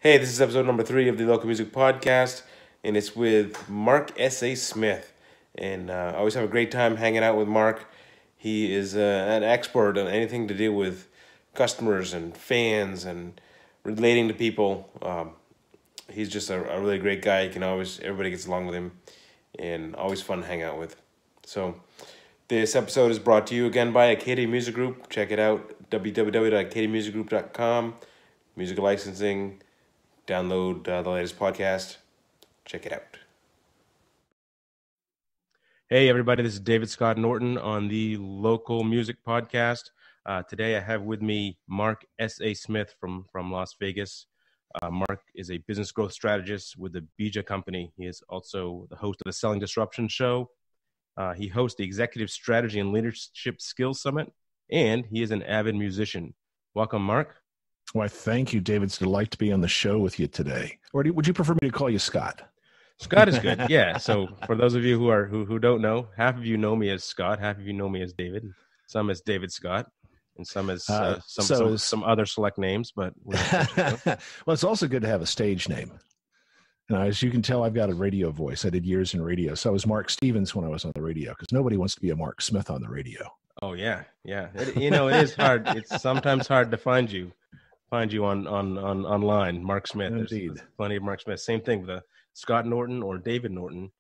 Hey, this is episode number 3 of the Local Music Podcast, and it's with Mark S.A. Smith. And I always have a great time hanging out with Mark. He is an expert on anything to do with customers and fans and relating to people. He's just a really great guy. Everybody gets along with him, and always fun to hang out with. So this episode is brought to you again by Acadia Music Group. Check it out, www.acadiamusicgroup.com. Music licensing. Download the latest podcast. Check it out. Hey, everybody. This is David Scott Norton on the Local Music Podcast. Today I have with me Mark S.A. Smith from Las Vegas. Mark is a business growth strategist with the Bija Company. He is also the host of the Selling Disruption Show. He hosts the Executive Strategy and Leadership Skills Summit, and he is an avid musician. Welcome, Mark. Why, thank you, David. It's a delight to be on the show with you today. Or would you prefer me to call you Scott? Scott is good. Yeah. So for those of you who don't know, half of you know me as Scott, half of you know me as David, some as David Scott, and some as some other select names. But well, it's also good to have a stage name. As you can tell, I've got a radio voice. I did years in radio, so I was Mark Stevens when I was on the radio because nobody wants to be a Mark Smith on the radio. Oh yeah. It is hard. It's sometimes hard to find you on online. Mark Smith. There's plenty of Mark Smith. Same thing with Scott Norton or David Norton.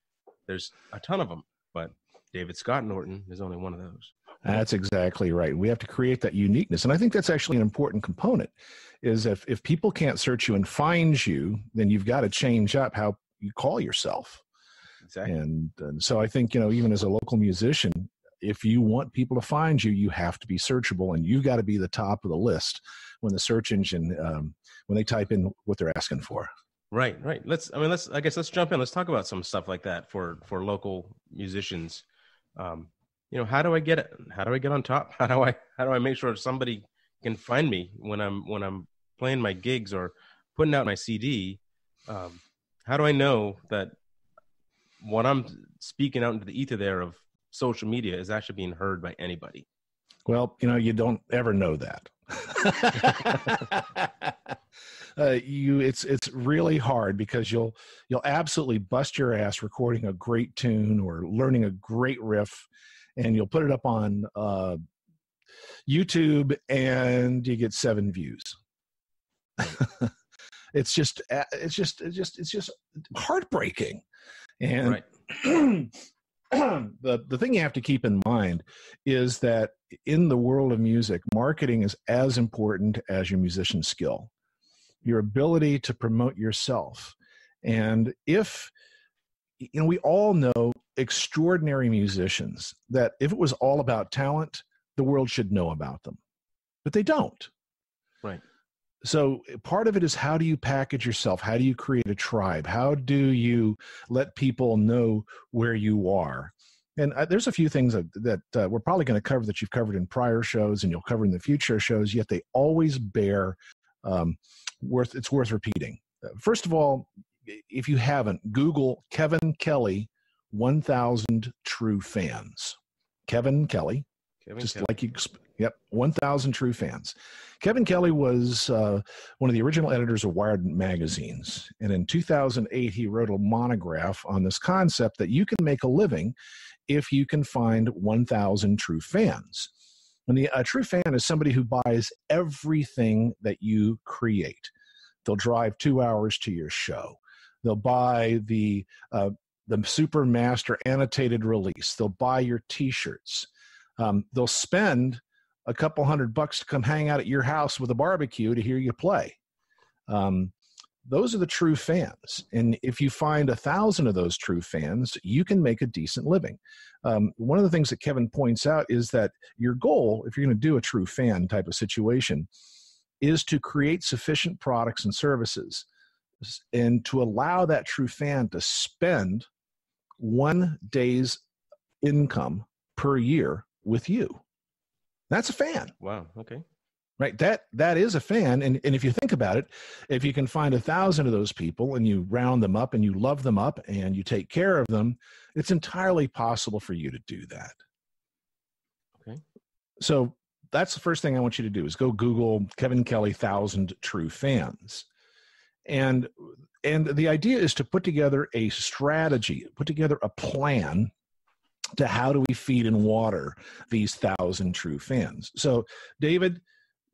There's a ton of them, but David Scott Norton is only one of those. That's exactly right. We have to create that uniqueness. And I think that's actually an important component is if people can't search you and find you, then you've got to change up how you call yourself. Exactly. And so I think, even as a local musician, if you want people to find you, you have to be searchable, and you've got to be the top of the list when the search engine, when they type in what they're asking for. Right. Let's jump in. Let's talk about some stuff like that for local musicians. How do I get on top? How do I make sure somebody can find me when I'm playing my gigs or putting out my CD? How do I know that what I'm speaking out into the ether there of social media is actually being heard by anybody? Well, you don't ever know that. It's really hard because you'll absolutely bust your ass recording a great tune or learning a great riff, and you'll put it up on YouTube and you get 7 views. It's just heartbreaking. And right. The thing you have to keep in mind is that in the world of music, marketing is as important as your musician skill, your ability to promote yourself. And if, we all know extraordinary musicians that if it was all about talent, the world should know about them, but they don't. Right. So part of it is, how do you package yourself? How do you create a tribe? How do you let people know where you are? And there's a few things that we're probably going to cover that you've covered in prior shows and you'll cover in the future shows, yet they always bear it's worth repeating. First of all, if you haven't, Google Kevin Kelly 1,000 True Fans. Kevin Kelly. Like you, yep, 1,000 True Fans. Kevin Kelly was one of the original editors of Wired magazines, and in 2008 he wrote a monograph on this concept that you can make a living if you can find 1,000 true fans. And a true fan is somebody who buys everything that you create. They'll drive 2 hours to your show. They'll buy the Super Master annotated release. They'll buy your T-shirts. They'll spend a couple $100 to come hang out at your house with a barbecue to hear you play. Those are the true fans. And if you find 1,000 of those true fans, you can make a decent living. One of the things that Kevin points out is that your goal, if you're going to do a true fan type of situation, is to create sufficient products and services and to allow that true fan to spend 1 day's income per year with you. That's a fan. Wow. Okay. Right. That is a fan. And if you think about it, if you can find 1,000 of those people and you round them up and you love them up and you take care of them, it's entirely possible for you to do that. Okay. So that's the first thing I want you to do is go Google Kevin Kelly 1,000 True Fans. And the idea is to put together a strategy, put together a plan to how do we feed and water these 1,000 true fans. So, David,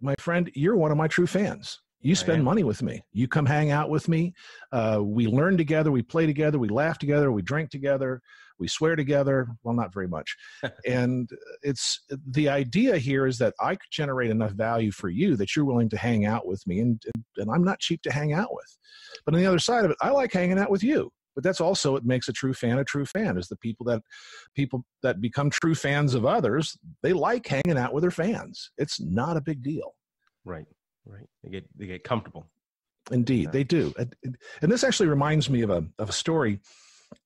my friend, you're one of my true fans. You spend money with me. You come hang out with me. We learn together. We play together. We laugh together. We drink together. We swear together. Well, not very much. And it's the idea here is that I could generate enough value for you that you're willing to hang out with me. And I'm not cheap to hang out with. But on the other side of it, I like hanging out with you. But that's also what makes a true fan is the people that become true fans of others. They like hanging out with their fans. It's not a big deal. Right. They get comfortable. Indeed, they do. And this actually reminds me of a story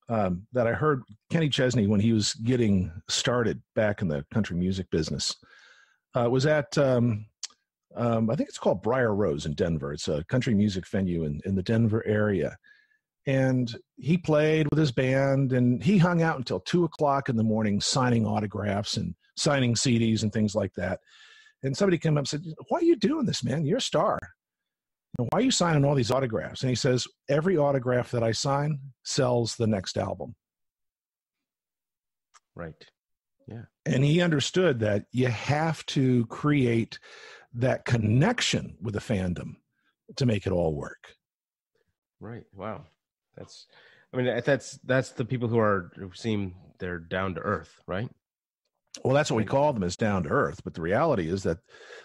that I heard Kenny Chesney when he was getting started back in the country music business. Was at I think it's called Briar Rose in Denver. It's a country music venue in the Denver area. And he played with his band, and he hung out until 2:00 in the morning signing autographs and signing CDs and things like that. And somebody came up and said, "Why are you doing this, man? You're a star. Why are you signing all these autographs?" And he says, "Every autograph that I sign sells the next album." Right. Yeah. And he understood that you have to create that connection with the fandom to make it all work. Right. Wow. That's the people who seem they're down to earth, right? Well, that's what we call them, is down to earth. But the reality is that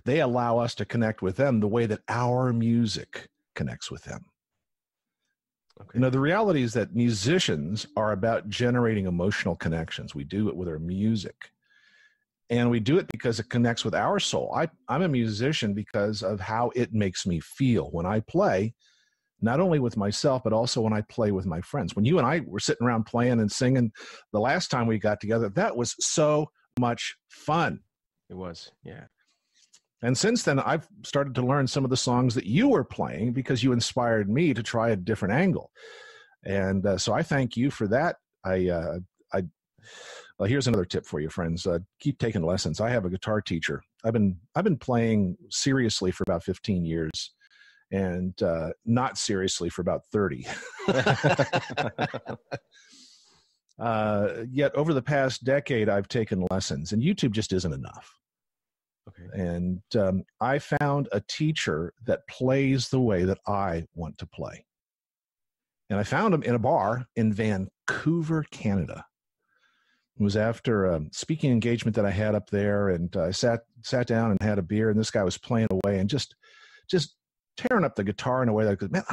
they allow us to connect with them the way that our music connects with them. Okay. The reality is that musicians are about generating emotional connections. We do it with our music. And we do it because it connects with our soul. I'm a musician because of how it makes me feel when I play, not only with myself, but also when I play with my friends. When you and I were sitting around playing and singing the last time we got together, that was so much fun. It was, yeah. And since then, I've started to learn some of the songs that you were playing because you inspired me to try a different angle. And so I thank you for that. Well, here's another tip for you, friends. Keep taking lessons. I have a guitar teacher. I've been playing seriously for about 15 years, and not seriously for about 30. Yet over the past decade, I've taken lessons, and YouTube just isn't enough. Okay. And I found a teacher that plays the way that I want to play. And I found him in a bar in Vancouver, Canada. It was after a speaking engagement that I had up there, and I sat down and had a beer, and this guy was playing away and just tearing up the guitar in a way that, man,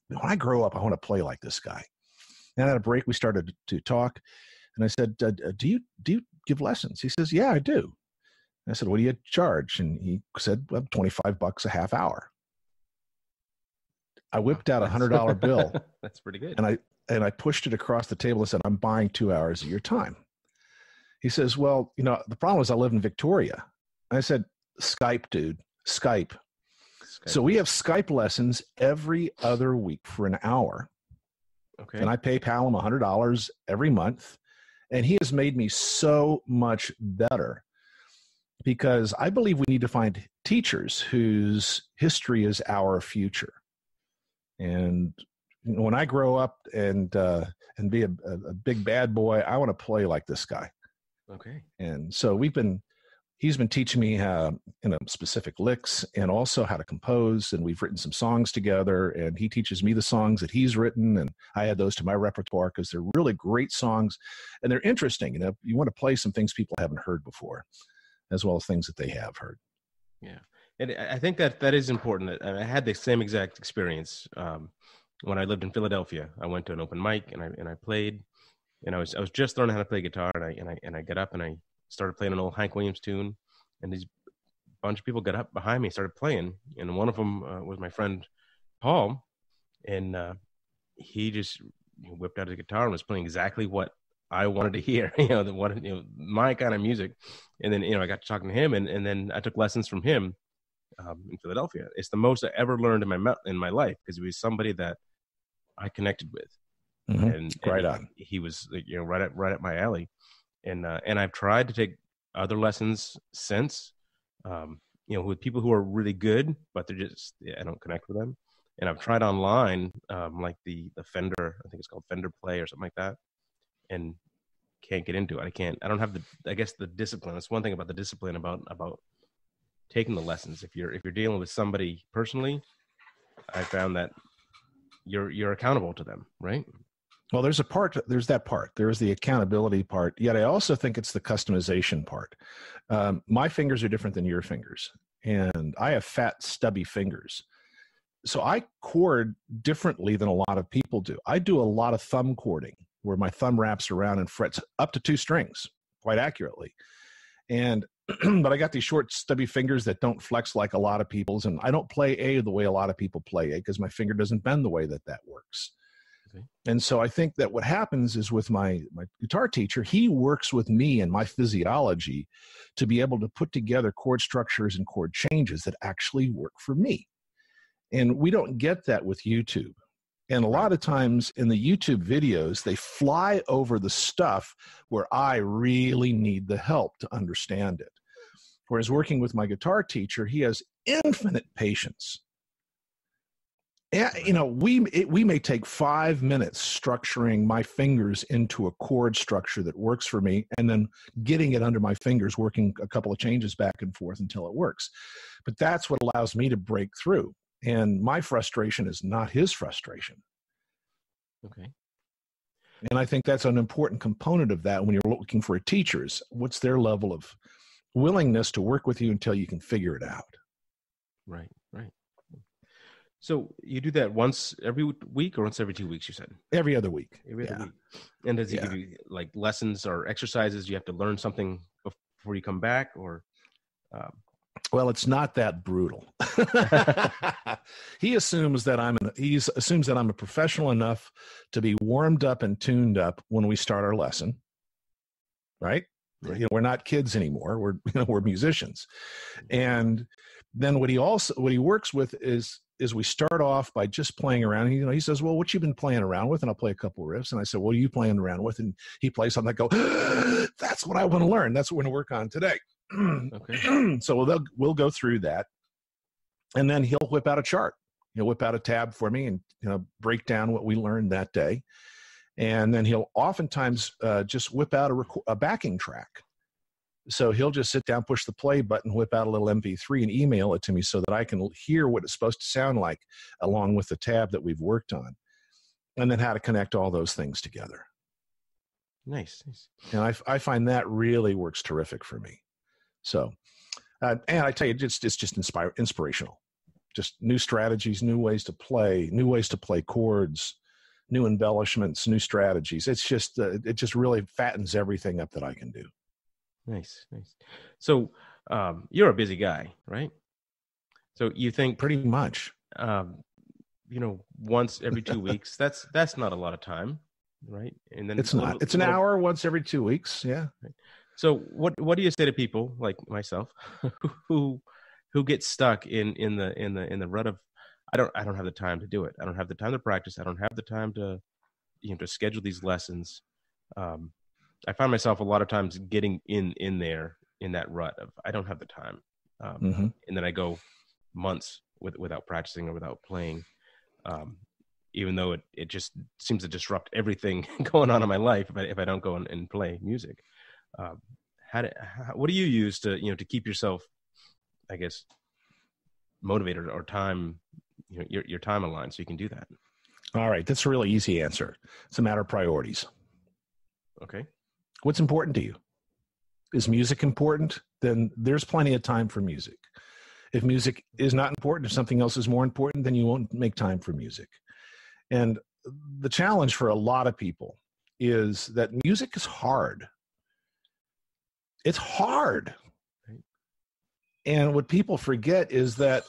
when I grow up, I want to play like this guy. And at a break, we started to talk, and I said, do you give lessons? He says, yeah, I do. And I said, what do you charge? And he said, well, $25 a half hour. I whipped out $100 bill. That's pretty good. And I pushed it across the table and said, I'm buying 2 hours of your time. He says, well, the problem is I live in Victoria. And I said, Skype, dude, Skype. So we have Skype lessons every other week for an hour. Okay. And I PayPal him $100 every month. And he has made me so much better because I believe we need to find teachers whose history is our future. And when I grow up and be a big bad boy, I want to play like this guy. Okay. And so he's been teaching me specific licks and also how to compose. And we've written some songs together, and he teaches me the songs that he's written. And I add those to my repertoire because they're really great songs and they're interesting. You want to play some things people haven't heard before, as well as things that they have heard. Yeah. And I think that is important. I had the same exact experience when I lived in Philadelphia. I went to an open mic and I played, and I was just learning how to play guitar, and I got up and I started playing an old Hank Williams tune, and these bunch of people got up behind me, started playing, and one of them was my friend Paul, and he just whipped out his guitar and was playing exactly what I wanted to hear, my kind of music. And then I got to talking to him, and then I took lessons from him in Philadelphia. It's the most I ever learned in my life because he was somebody that I connected with. Mm-hmm. And right on. He was right up my alley, and I've tried to take other lessons since, with people who are really good, but I don't connect with them. and I've tried online, like the Fender, I think it's called Fender Play or something like that, and can't get into it. I don't have I guess the discipline. That's one thing about the discipline about taking the lessons. If you're dealing with somebody personally, I found that you're accountable to them, right? Well, there's that part. There's the accountability part. Yet I also think it's the customization part. My fingers are different than your fingers, and I have fat, stubby fingers. So I chord differently than a lot of people do. I do a lot of thumb chording, where my thumb wraps around and frets up to 2 strings quite accurately. And but I got these short, stubby fingers that don't flex like a lot of people's, and I don't play A the way a lot of people play A because my finger doesn't bend the way that works. Okay. And so I think that what happens is with my guitar teacher, he works with me and my physiology to be able to put together chord structures and chord changes that actually work for me. And we don't get that with YouTube. And a lot of times in the YouTube videos, they fly over the stuff where I really need the help to understand it. Whereas working with my guitar teacher, he has infinite patience. And, you know, we may take 5 minutes structuring my fingers into a chord structure that works for me, and then getting it under my fingers, working a couple of changes back and forth until it works. But that's what allows me to break through. And my frustration is not his frustration. Okay. And I think that's an important component of that when you're looking for teachers. What's their level of willingness to work with you until you can figure it out? Right. So you do that once every week or once every 2 weeks, you said? Every other week. Every other week. And does he give you like lessons or exercises? You have to learn something before you come back, or? Well, it's not that brutal. He assumes that I'm a professional enough to be warmed up and tuned up when we start our lesson. Right? You know, we're not kids anymore. We're musicians. And then what he works with is we start off by just playing around. He says, well, what you been playing around with? And I'll play a couple of riffs. And I said, what are you playing around with? And he plays something. I go, that's what I want to learn. That's what we're going to work on today. Okay. So we'll go through that. And then he'll whip out a chart. He'll whip out a tab for me and break down what we learned that day. And then he'll oftentimes just whip out a backing track. So he'll just sit down, push the play button, whip out a little MP3 and email it to me so that I can hear what it's supposed to sound like along with the tab that we've worked on, and then how to connect all those things together. Nice. And I find that really works terrific for me. So, and I tell you, it's just inspirational. Just new strategies, new ways to play chords, new embellishments, new strategies. It's just, it just really fattens everything up that I can do. Nice. So, you're a busy guy, right? So you think pretty much, once every 2 weeks, that's not a lot of time, right? And then it's not, it's an hour once every 2 weeks. Yeah. Right. So what do you say to people like myself who get stuck in the rut of, I don't have the time to do it. I don't have the time to practice. I don't have the time to schedule these lessons. I find myself a lot of times getting in there in that rut of I don't have the time, and then I go months without practicing or without playing, even though it just seems to disrupt everything going on in my life if I don't go and play music. What do you use to keep yourself, I guess, motivated or time, your time aligned so you can do that? All right, that's a really easy answer. It's a matter of priorities. Okay. What's important to you? Is music important? Then there's plenty of time for music. If music is not important, if something else is more important, then you won't make time for music. And the challenge for a lot of people is that music is hard. It's hard. Right. And what people forget is that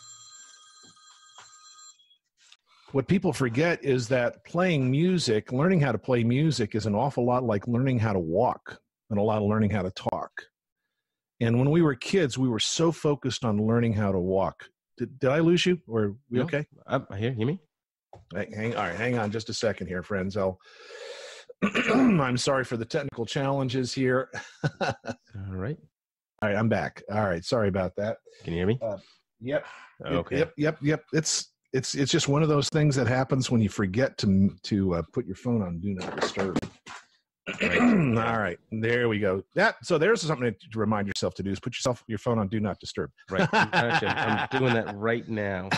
playing music, learning how to play music is an awful lot like learning how to walk and a lot of learning how to talk. And when we were kids, we were so focused on learning how to walk. Did I lose you, or are we okay? I hear me. Hang on just a second here, friends. I'm sorry for the technical challenges here. All right. All right, I'm back. All right, sorry about that. Can you hear me? Yep. Okay. Yep. It's it's just one of those things that happens when you forget to put your phone on Do Not Disturb. Right. All right, there we go. Yeah, so there's something to remind yourself to do is put your phone on Do Not Disturb. Right. Actually, I'm doing that right now.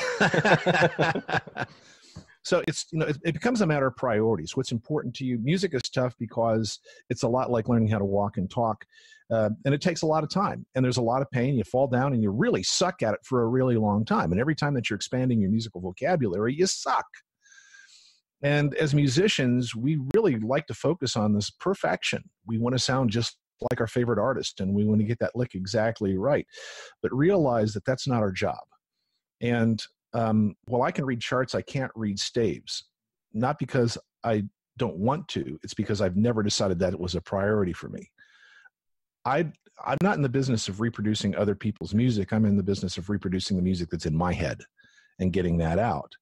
So it's it becomes a matter of priorities. What's important to you? Music is tough because it's a lot like learning how to walk and talk, and it takes a lot of time. And there's a lot of pain. You fall down and you really suck at it for a really long time. And every time that you're expanding your musical vocabulary, you suck. And as musicians, we really like to focus on this perfection. We want to sound just like our favorite artist, and we want to get that lick exactly right. But realize that that's not our job. And while I can read charts, I can't read staves. Not because I don't want to. It's because I've never decided that it was a priority for me. I'm not in the business of reproducing other people's music. I'm in the business of reproducing the music that's in my head and getting that out.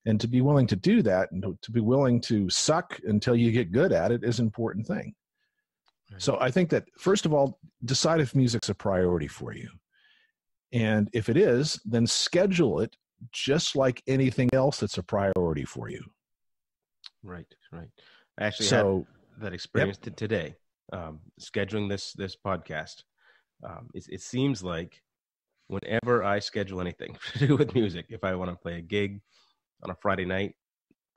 And to be willing to do that and to be willing to suck until you get good at it is an important thing. Right. So I think that, first of all, decide if music's a priority for you. And if it is, then schedule it just like anything else that's a priority for you. Right. I actually had that experience today, scheduling this podcast. It seems like whenever I schedule anything to do with music, if I want to play a gig on a Friday night,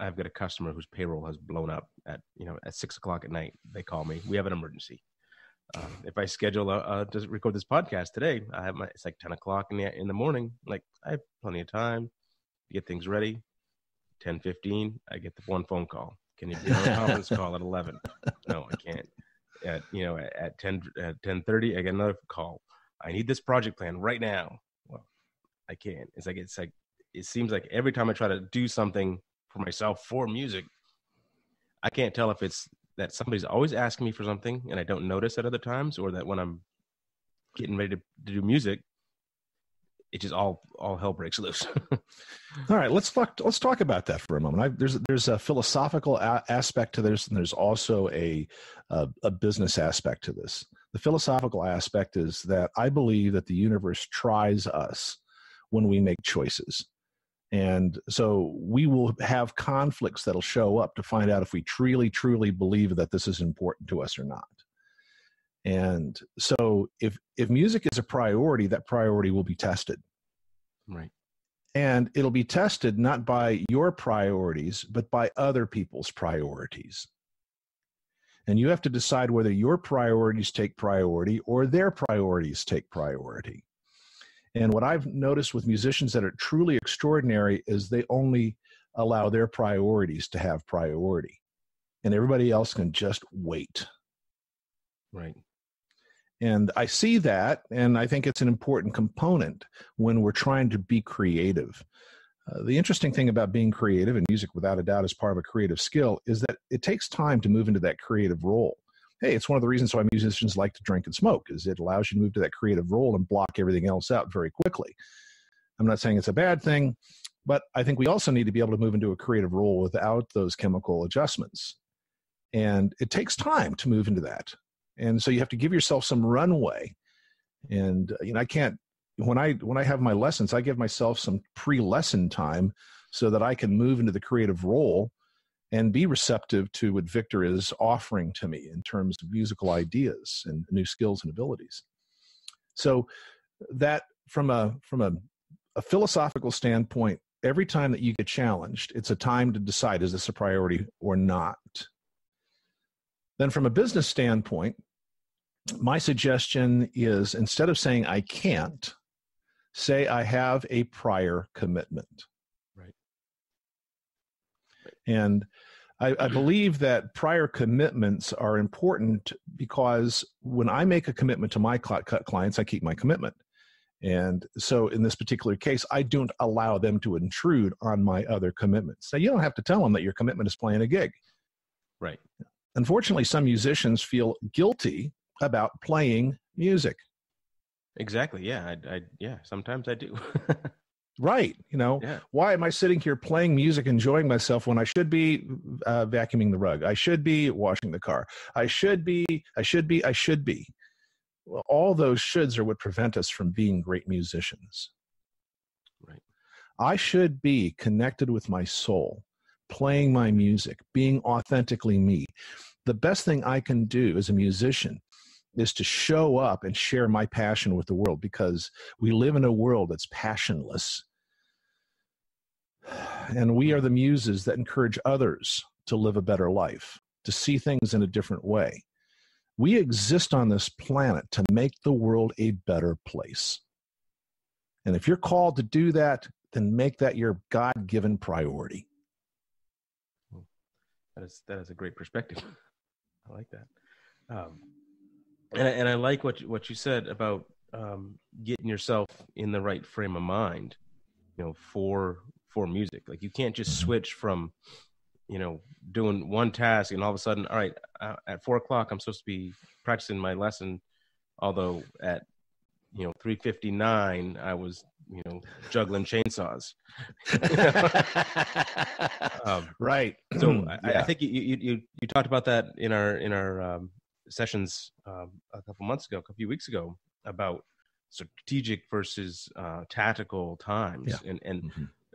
I've got a customer whose payroll has blown up at 6:00 at night. They call me. We have an emergency. If I schedule to record this podcast today, it's like 10 o'clock in the morning. Like, I have plenty of time to get things ready. 10:15, I get the one phone call. Can you be on a conference call at 11? No, I can't. At 10:30, I get another call. I need this project plan right now. Well, I can't. It's like it seems like every time I try to do something for myself for music, I can't tell if it's that somebody's always asking me for something and I don't notice at other times, or that when I'm getting ready to do music, it just all hell breaks loose. All right, let's talk about that for a moment. There's a philosophical aspect to this, and there's also a business aspect to this. The philosophical aspect is that I believe that the universe tries us when we make choices. And so we will have conflicts that'll show up to find out if we truly, truly believe that this is important to us or not. And so if music is a priority, that priority will be tested. Right. And it'll be tested not by your priorities, but by other people's priorities. And you have to decide whether your priorities take priority or their priorities take priority. And what I've noticed with musicians that are truly extraordinary is they only allow their priorities to have priority. And everybody else can just wait. Right. And I see that, and I think it's an important component when we're trying to be creative. The interesting thing about being creative, and music without a doubt is part of a creative skill, is that it takes time to move into that creative role. Hey, it's one of the reasons why musicians like to drink and smoke, is it allows you to move to that creative role and block everything else out very quickly. I'm not saying it's a bad thing, but I think we also need to be able to move into a creative role without those chemical adjustments. And it takes time to move into that. And so you have to give yourself some runway. And I can't, when I have my lessons, I give myself some pre-lesson time so that I can move into the creative role and be receptive to what Victor is offering to me in terms of musical ideas and new skills and abilities. So that from a philosophical standpoint, every time that you get challenged, it's a time to decide, is this a priority or not? Then from a business standpoint, my suggestion is, instead of saying I can't, say I have a prior commitment. Right. And I believe that prior commitments are important because when I make a commitment to my clients, I keep my commitment. And so in this particular case, I don't allow them to intrude on my other commitments. Now, you don't have to tell them that your commitment is playing a gig. Right. Unfortunately, some musicians feel guilty about playing music. Exactly. Yeah. Yeah. Sometimes I do. Right. Yeah. Why am I sitting here playing music, enjoying myself when I should be vacuuming the rug? I should be washing the car. I should be. Well, all those shoulds are what prevent us from being great musicians. Right. I should be connected with my soul, playing my music, being authentically me. The best thing I can do as a musician is to show up and share my passion with the world, because we live in a world that's passionless. And we are the muses that encourage others to live a better life, to see things in a different way. We exist on this planet to make the world a better place. And if you're called to do that, then make that your God-given priority. That is a great perspective. I like that. And I like what you said about getting yourself in the right frame of mind, for music. Like, you can't just switch from, doing one task and all of a sudden, all right, at 4:00, I'm supposed to be practicing my lesson. Although at 3:59, I was juggling chainsaws. Right. So Yeah. I think you talked about that in our sessions a few weeks ago, about strategic versus tactical times, and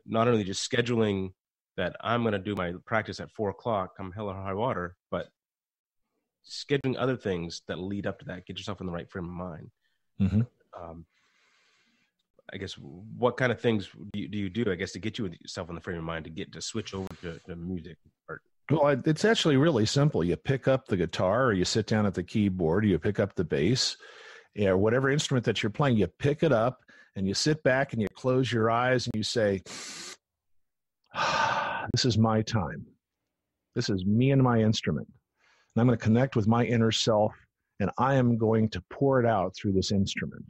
not only just scheduling that I'm going to do my practice at 4:00, come hell or high water, but scheduling other things that lead up to that. Get yourself in the right frame of mind. I guess, what kind of things do you do, I guess, to get yourself in the frame of mind to switch over to music? Well, it's actually really simple. You pick up the guitar, or you sit down at the keyboard, or you pick up the bass, or whatever instrument that you're playing, you pick it up and you sit back and you close your eyes and you say, this is my time. This is me and my instrument. And I'm going to connect with my inner self, and I am going to pour it out through this instrument.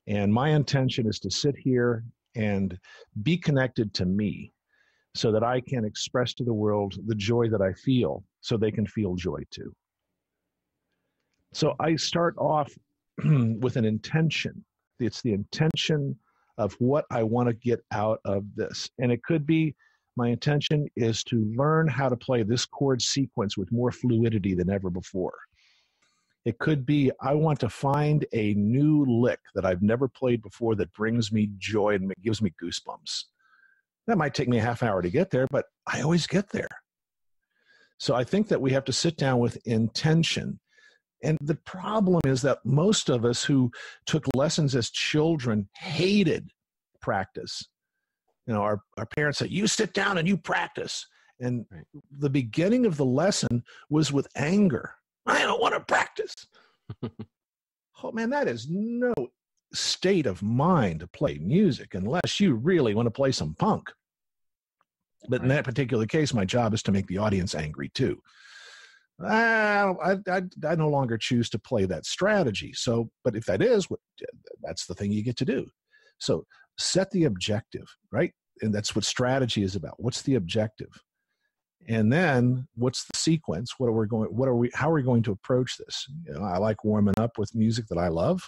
And my intention is to sit here and be connected to me, so that I can express to the world the joy that I feel, so they can feel joy too. So I start off with an intention. It's the intention of what I want to get out of this. And it could be, my intention is to learn how to play this chord sequence with more fluidity than ever before. It could be, I want to find a new lick that I've never played before that brings me joy and gives me goosebumps. That might take me a half hour to get there, but I always get there. So I think that we have to sit down with intention. And the problem is that most of us who took lessons as children hated practice. Our parents said, you sit down and you practice. And the beginning of the lesson was with anger. I don't want to practice. Oh, man, that is no state of mind to play music unless you really want to play some punk. But in that particular case, my job is to make the audience angry too. I no longer choose to play that strategy. So, but if that is that's the thing you get to do. So set the objective, right? And that's what strategy is about. What's the objective? And then what's the sequence? How are we going to approach this? I like warming up with music that I love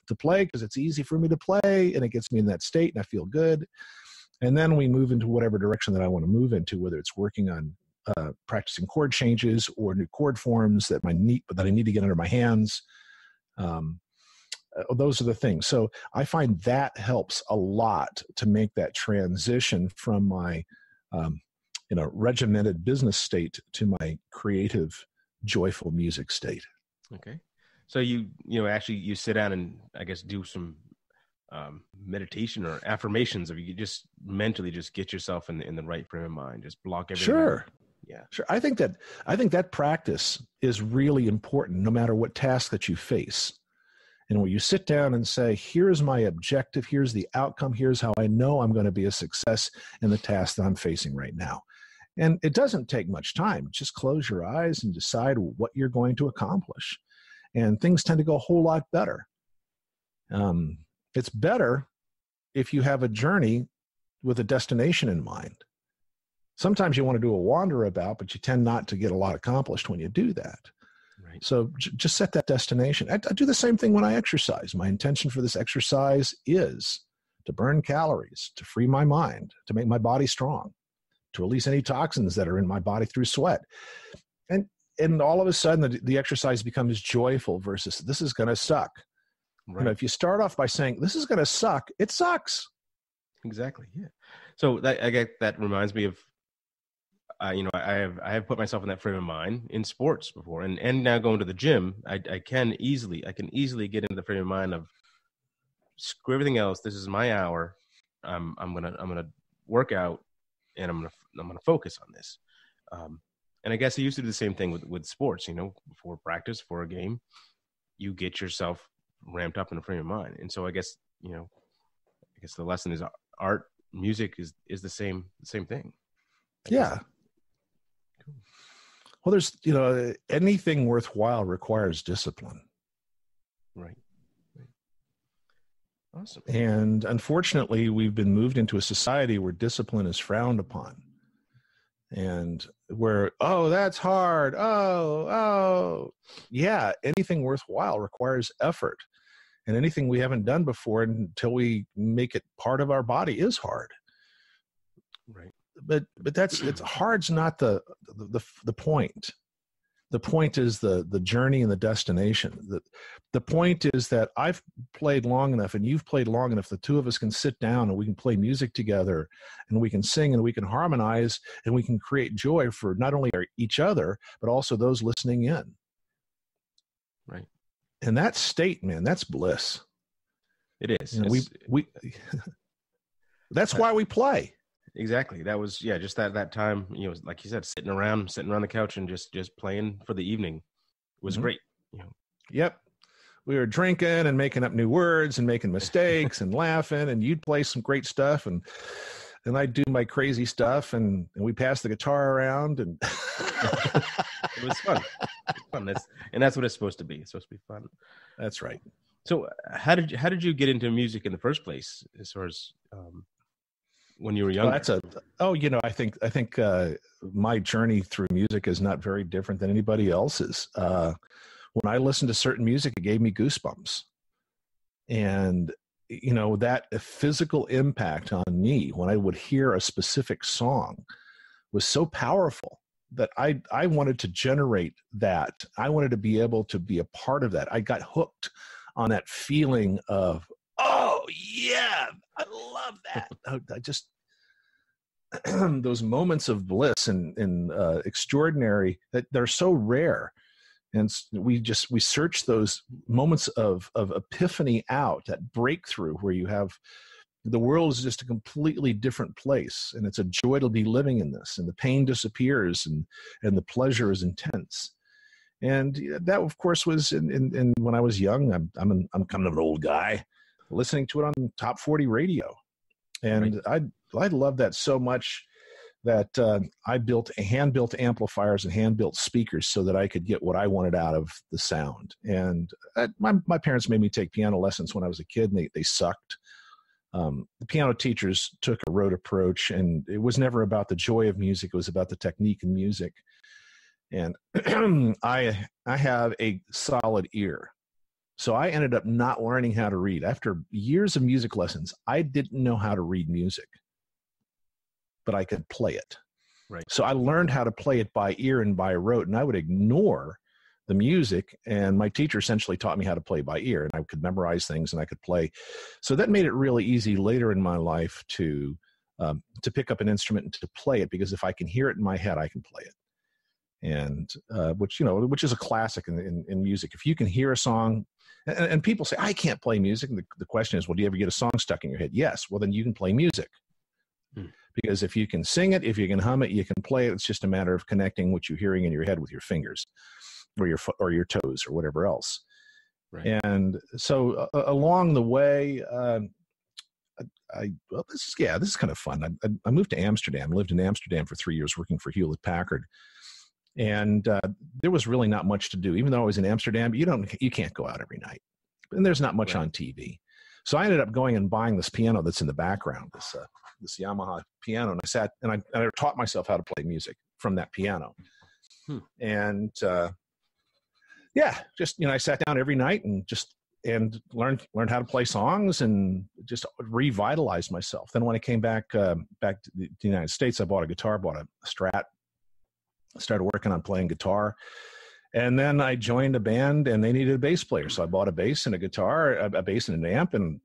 to play because it's easy for me to play and it gets me in that state and I feel good. And then we move into whatever direction that I want to move into, whether it's working on practicing chord changes or new chord forms that I need to get under my hands. Those are the things. So I find that helps a lot to make that transition from my regimented business state to my creative, joyful music state. Okay. So you sit down and I guess do some meditation or affirmations, or you just mentally just get yourself in the right frame of mind, just block everything. Sure. Yeah. Sure. I think that practice is really important no matter what task that you face. And when you sit down and say, here's my objective, here's the outcome, here's how I know I'm going to be a success in the task that I'm facing right now. And it doesn't take much time. Just close your eyes and decide what you're going to accomplish. And things tend to go a whole lot better. It's better if you have a journey with a destination in mind. Sometimes you want to do a wander about, but you tend not to get a lot accomplished when you do that. Right. So just set that destination. I do the same thing when I exercise. My intention for this exercise is to burn calories, to free my mind, to make my body strong, to release any toxins that are in my body through sweat. And all of a sudden, the exercise becomes joyful versus this is going to suck. Right. If you start off by saying, this is going to suck, it sucks. Exactly. Yeah. So that reminds me of, I have put myself in that frame of mind in sports before, and now going to the gym, I can easily get into the frame of mind of screw everything else. This is my hour. I'm gonna work out, and I'm gonna focus on this. Um, and I guess I used to do the same thing with sports. Before practice, for a game, you get yourself ramped up in a frame of mind. And so I guess the lesson is art, music is the same thing, I guess. Yeah. Well, there's, anything worthwhile requires discipline. Right. Awesome. And unfortunately, we've been moved into a society where discipline is frowned upon. And where, oh, that's hard. Oh, yeah. Anything worthwhile requires effort. And anything we haven't done before until we make it part of our body is hard. Right. But it's hard's not the point. The point is the journey and the destination. The point is that I've played long enough and you've played long enough. The two of us can sit down and we can play music together and we can sing and we can harmonize and we can create joy for not only each other, but also those listening in. Right. And that state, man, that's bliss. It is. We that's why we play. Exactly. That was, just that time, like you said, sitting around the couch and just playing for the evening was great. Yep. We were drinking and making up new words and making mistakes and laughing, and you'd play some great stuff and I'd do my crazy stuff and we passed the guitar around and it was fun. That's what it's supposed to be. It's supposed to be fun. That's right. So how did you get into music in the first place, as far as when you were younger? I think my journey through music is not very different than anybody else's. When I listened to certain music, it gave me goosebumps. And, that physical impact on me when I would hear a specific song was so powerful that I wanted to generate that. I wanted to be able to be a part of that. I got hooked on that feeling of, oh yeah, I love that. I just those moments of bliss and extraordinary that they're so rare, and we search those moments of epiphany out, that breakthrough where you have the world is just a completely different place, and it's a joy to be living in this, and the pain disappears, and the pleasure is intense. And that, of course, was in when I was young. I'm kind of an old guy, listening to it on top 40 radio. And right. I love that so much that I built hand-built amplifiers and hand-built speakers so that I could get what I wanted out of the sound. And my parents made me take piano lessons when I was a kid, and they sucked. The piano teachers took a rote approach, and it was never about the joy of music. It was about the technique in music. And I have a solid ear. So I ended up not learning how to read. After years of music lessons, I didn't know how to read music, but I could play it. Right. So I learned how to play it by ear and by rote, and I would ignore the music, and my teacher essentially taught me how to play by ear, and I could memorize things and I could play. So that made it really easy later in my life to pick up an instrument and to play it, because if I can hear it in my head, I can play it. And which is a classic in music. If you can hear a song, and people say, I can't play music. And the question is, well, do you ever get a song stuck in your head? Yes. Well, then you can play music. Because if you can sing it, if you can hum it, you can play it. It's just a matter of connecting what you're hearing in your head with your fingers or your toes or whatever else. Right. And so along the way, this is kind of fun. I moved to Amsterdam, lived in Amsterdam for 3 years working for Hewlett Packard. And there was really not much to do. Even though I was in Amsterdam, you can't go out every night. And there's not much on TV. So I ended up going and buying this piano that's in the background, this Yamaha piano. And I sat and I taught myself how to play music from that piano. And I sat down every night and learned how to play songs and just revitalized myself. Then when I came back to the United States, I bought a guitar, bought a Strat. I started working on playing guitar, and then I joined a band and they needed a bass player. So I bought a bass and a guitar, a bass and an amp. And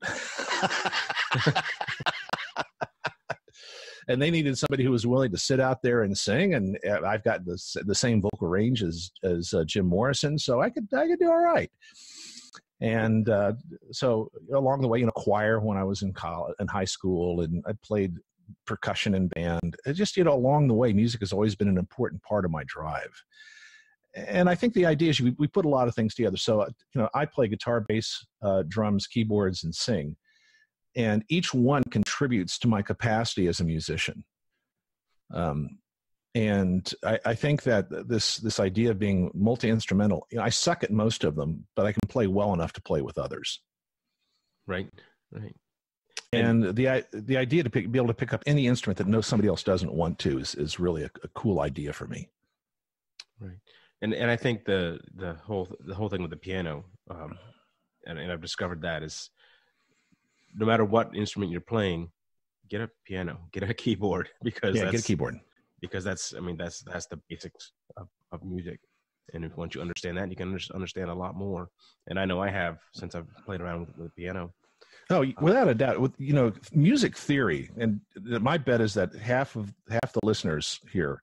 And they needed somebody who was willing to sit out there and sing. And I've got the same vocal range as Jim Morrison, so I could do all right. And so along the way, choir when I was in college, in high school, and I played percussion and band. It just, along the way, music has always been an important part of my drive. And I think the idea is we put a lot of things together. So, I play guitar, bass, drums, keyboards, and sing. And each one contributes to my capacity as a musician. And I think that this idea of being multi-instrumental, I suck at most of them, but I can play well enough to play with others. Right. And the idea to be able to pick up any instrument that somebody else doesn't want to is really a cool idea for me. Right. And I think the whole thing with the piano, and I've discovered that is, no matter what instrument you're playing, get a piano, get a keyboard, because get a keyboard, because that's the basics of music. And once you understand that, you can understand a lot more. And I know I have, since I've played around with the piano. Oh, without a doubt. With music theory, and my bet is that half the listeners here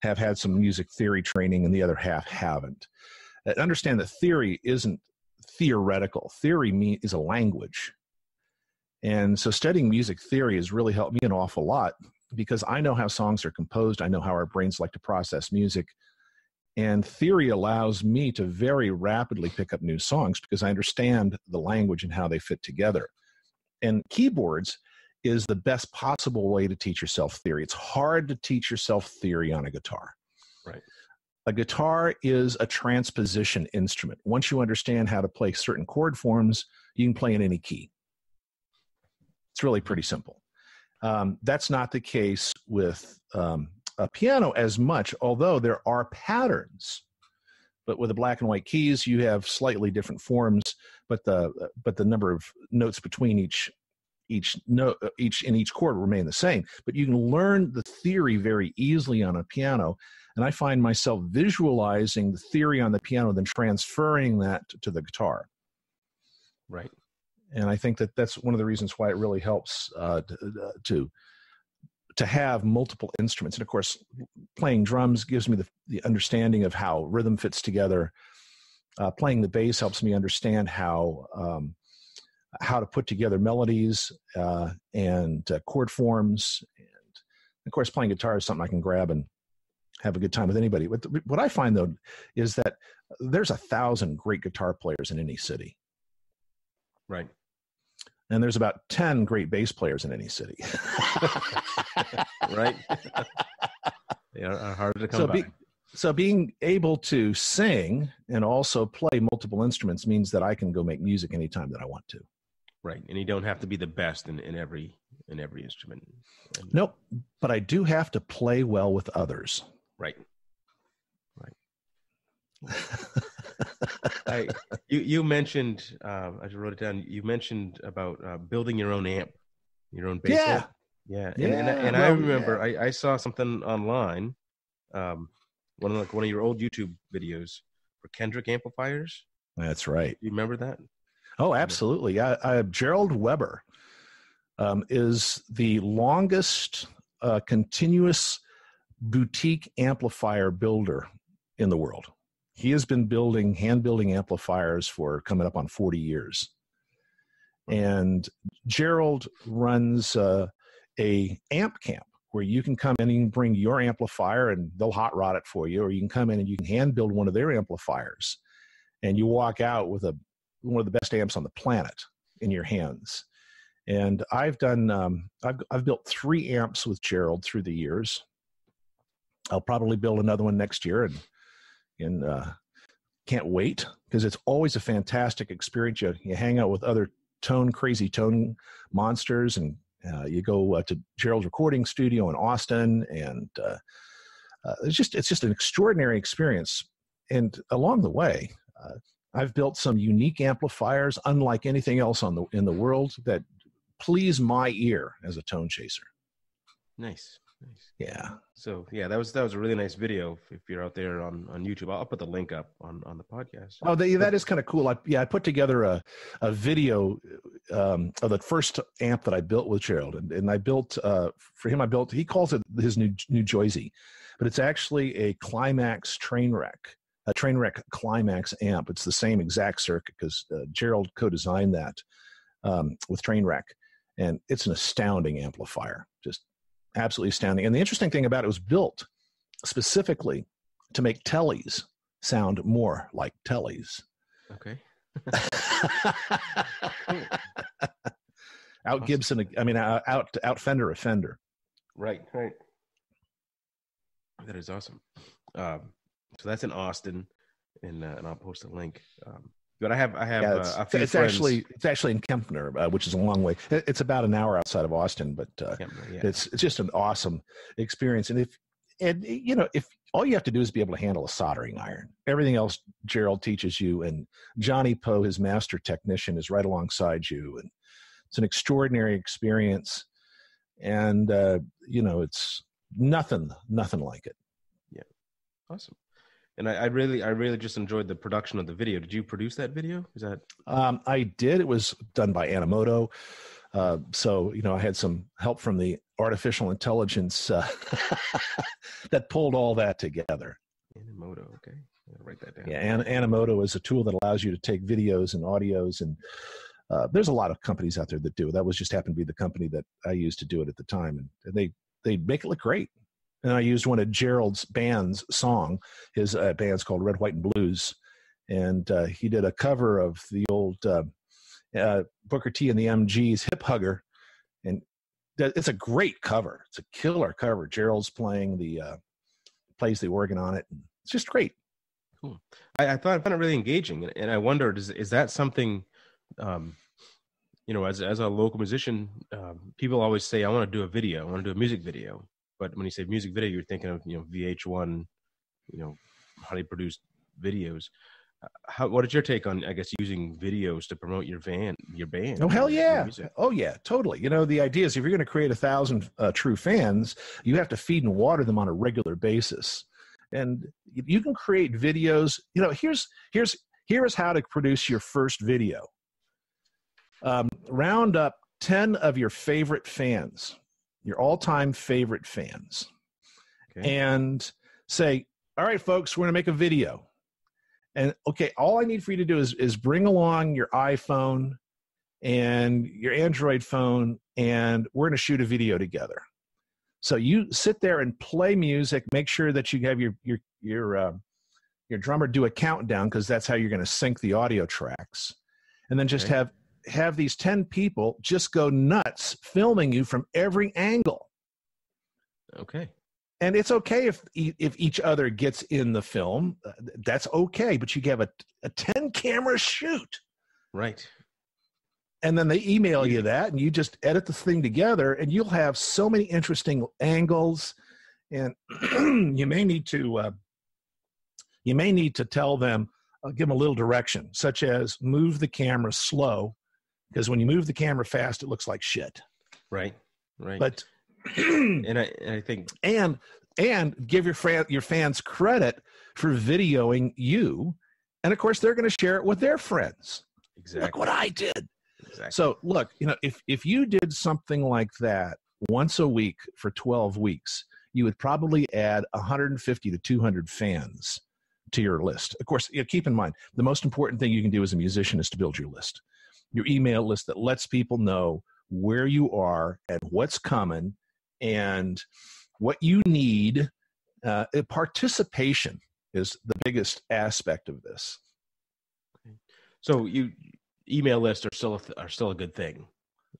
have had some music theory training, and the other half haven't. Understand that theory isn't theoretical. Theory is a language. And so studying music theory has really helped me an awful lot, because I know how songs are composed. I know how our brains like to process music. And theory allows me to very rapidly pick up new songs because I understand the language and how they fit together. And keyboards is the best possible way to teach yourself theory. It's hard to teach yourself theory on a guitar. Right. A guitar is a transposition instrument. Once you understand how to play certain chord forms, you can play in any key. It's really pretty simple. That's not the case with a piano as much, although there are patterns. But with the black and white keys, you have slightly different forms, but the number of notes between each note in each chord remain the same. But you can learn the theory very easily on a piano, and I find myself visualizing the theory on the piano, then transferring that to the guitar. Right. And I think that's one of the reasons why it really helps to have multiple instruments. And of course, playing drums gives me the understanding of how rhythm fits together. Playing the bass helps me understand how to put together melodies and chord forms. And of course, playing guitar is something I can grab and have a good time with anybody. What I find, though, is that there's 1,000 great guitar players in any city. Right. And there's about 10 great bass players in any city. Right. They are hard to come by. So being able to sing and also play multiple instruments means that I can go make music anytime that I want to. Right. And you don't have to be the best in every instrument. Nope. But I do have to play well with others. Right. You mentioned, I just wrote it down. You mentioned about building your own amp, your own bass amp. Yeah. And I remember I saw something online, one of your old YouTube videos for Kendrick amplifiers. That's right. You remember that? Oh, absolutely. Gerald Weber is the longest continuous boutique amplifier builder in the world. He has been hand building amplifiers for coming up on 40 years. And Gerald runs a amp camp where you can come in and bring your amplifier and they'll hot rod it for you, or you can come in and you can hand build one of their amplifiers and you walk out with one of the best amps on the planet in your hands. And I've built 3 amps with Gerald through the years. I'll probably build another one next year, and can't wait, because it's always a fantastic experience. You hang out with other crazy tone monsters, and you go to Gerald's recording studio in Austin, and it's just an extraordinary experience. And along the way, I've built some unique amplifiers, unlike anything else in the world, that please my ear as a tone chaser. Nice. Nice. Yeah. So yeah, that was a really nice video. If you're out there on YouTube, I'll put the link up on the podcast. Oh, But that is kind of cool. I put together a video of the first amp that I built with Gerald, and I built for him. He calls it his New Jersey, but it's actually a Climax a train wreck Climax amp. It's the same exact circuit because Gerald co-designed that with train wreck, and it's an astounding amplifier, just absolutely astounding. And the interesting thing about it was built specifically to make tellies sound more like tellies. okay. Out Awesome. Gibson, I mean, out Fender a Fender. Right. That is awesome. So that's in Austin, and I'll post a link. But I have Yeah, a few it's friends. actually in Kempner, which is a long way. It's about an hour outside of Austin, but Yeah. it's just an awesome experience. And if all you have to do is be able to handle a soldering iron, everything else Gerald teaches you, and Johnny Poe, his master technician, is right alongside you, and it's an extraordinary experience. And it's nothing like it. Yeah. Awesome. And I really just enjoyed the production of the video. Did you produce that video? Is that? I did. It was done by Animoto. So, I had some help from the artificial intelligence that pulled all that together. Animoto. Okay. I'll write that down. Yeah. Animoto is a tool that allows you to take videos and audios. And there's a lot of companies out there that do it. That was just happened to be the company that I used to do it at the time. And they make it look great. And I used one of Gerald's band's song. His band's called Red, White, and Blues. And he did a cover of the old Booker T and the MG's Hip Hugger. And it's a great cover. It's a killer cover. Gerald's plays the organ on it. And it's just great. Cool. I found it really engaging. And I wondered, is that something, as a local musician, people always say, I want to do a video. I want to do a music video. But when you say music video, you're thinking of, VH1, highly produced videos. What is your take on, I guess, using videos to promote your band? Oh, hell yeah. Oh, yeah, totally. The idea is if you're going to create 1,000 true fans, you have to feed and water them on a regular basis. And you can create videos. Here's how to produce your first video. Round up 10 of your favorite fans, your all-time favorite fans, and say, all right, folks, we're going to make a video. And, okay, all I need for you to do is bring along your iPhone and your Android phone, and we're going to shoot a video together. So you sit there and play music, make sure that you have your drummer do a countdown because that's how you're going to sync the audio tracks. And then just have these 10 people just go nuts filming you from every angle. Okay. And it's okay if each other gets in the film. That's okay, but you have a 10-camera shoot. Right. And then they email you that, and you just edit the thing together, and you'll have so many interesting angles. And you may need to tell them, give them a little direction, such as move the camera slow, because when you move the camera fast, it looks like shit. Right. But and I think and give your fans credit for videoing you, and of course they're going to share it with their friends. Exactly. Look what I did. Exactly. So look, if you did something like that once a week for 12 weeks, you would probably add 150 to 200 fans to your list. Of course, keep in mind, the most important thing you can do as a musician is to build your list, your email list that lets people know where you are and what's coming and what you need. Participation is the biggest aspect of this. So email lists are still a good thing.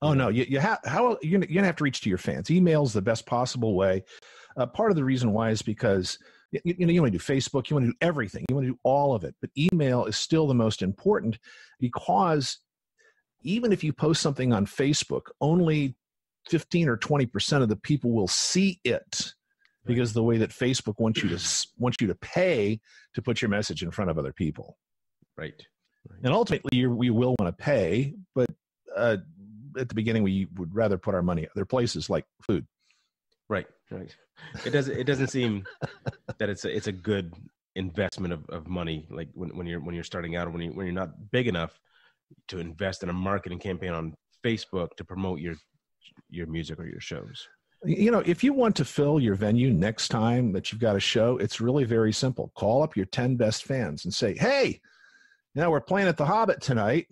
Oh no, you're gonna have to reach to your fans. Email is the best possible way. Part of the reason why is because you want to do Facebook, you want to do everything, you want to do all of it, but email is still the most important, because even if you post something on Facebook, only 15 or 20% of the people will see it, because the way that Facebook wants you to pay to put your message in front of other people. Right. And ultimately, we will want to pay, but at the beginning, we would rather put our money other places like food. Right. Right. It doesn't seem that it's a good investment of money, like when you're starting out, or when you're not big enough to invest in a marketing campaign on Facebook to promote your music or your shows. If you want to fill your venue next time that you've got a show, it's really very simple. Call up your 10 best fans and say, hey, we're playing at the Hobbit tonight.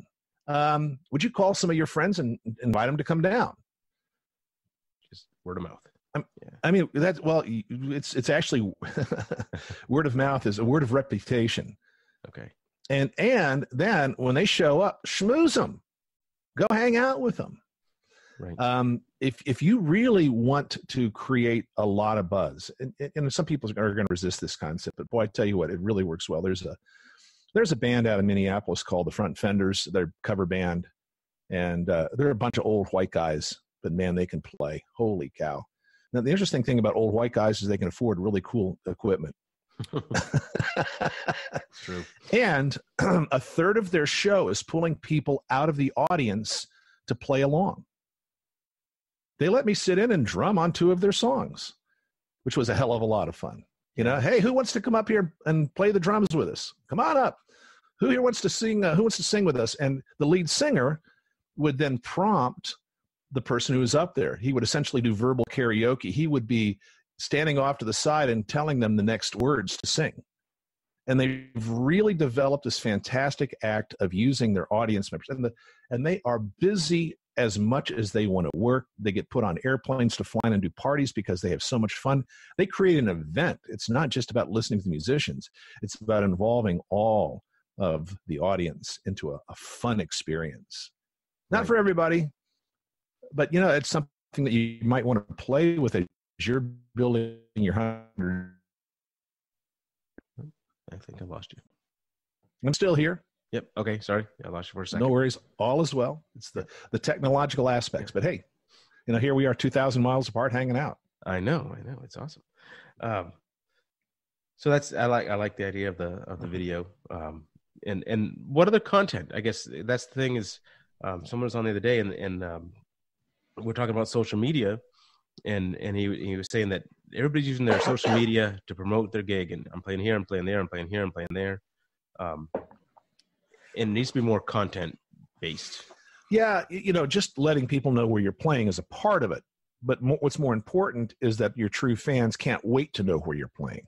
Would you call some of your friends and invite them to come down? Just word of mouth. Yeah. I mean, it's actually word of mouth is a word of reputation. Okay. And then when they show up, schmooze them. Go hang out with them. Right. If you really want to create a lot of buzz, and some people are going to resist this concept, but boy, I tell you what, it really works well. There's a band out of Minneapolis called the Front Fenders. They're a cover band, and they're a bunch of old white guys, but man, they can play. Holy cow. Now, the interesting thing about old white guys is they can afford really cool equipment. True. And a third of their show is pulling people out of the audience to play along. They let me sit in and drum on 2 of their songs, which was a hell of a lot of fun. Hey, who wants to come up here and play the drums with us? Come on up. Who here wants to sing? Who wants to sing with us? And the lead singer would then prompt the person who was up there. He would essentially do verbal karaoke. He would be standing off to the side and telling them the next words to sing. And they've really developed this fantastic act of using their audience members. And they are busy as much as they want to work. They get put on airplanes to fly and do parties because they have so much fun. They create an event. It's not just about listening to the musicians. It's about involving all of the audience into a fun experience. Not Right. for everybody, but it's something that you might want to play with as you're building your 100. I think I lost you. I'm still here. Yep. Okay. Sorry. I lost you for a second. No worries. All is well. It's the technological aspects. But hey, here we are 2,000 miles apart hanging out. I know. It's awesome. So I like the idea of the video. And what other content? I guess that's the thing is, someone was on the other day and we're talking about social media, and he was saying that everybody's using their social media to promote their gig, and I'm playing here, I'm playing there, I'm playing here, I'm playing there. And it needs to be more content based. Yeah, just letting people know where you're playing is a part of it. But what's more important is that your true fans can't wait to know where you're playing.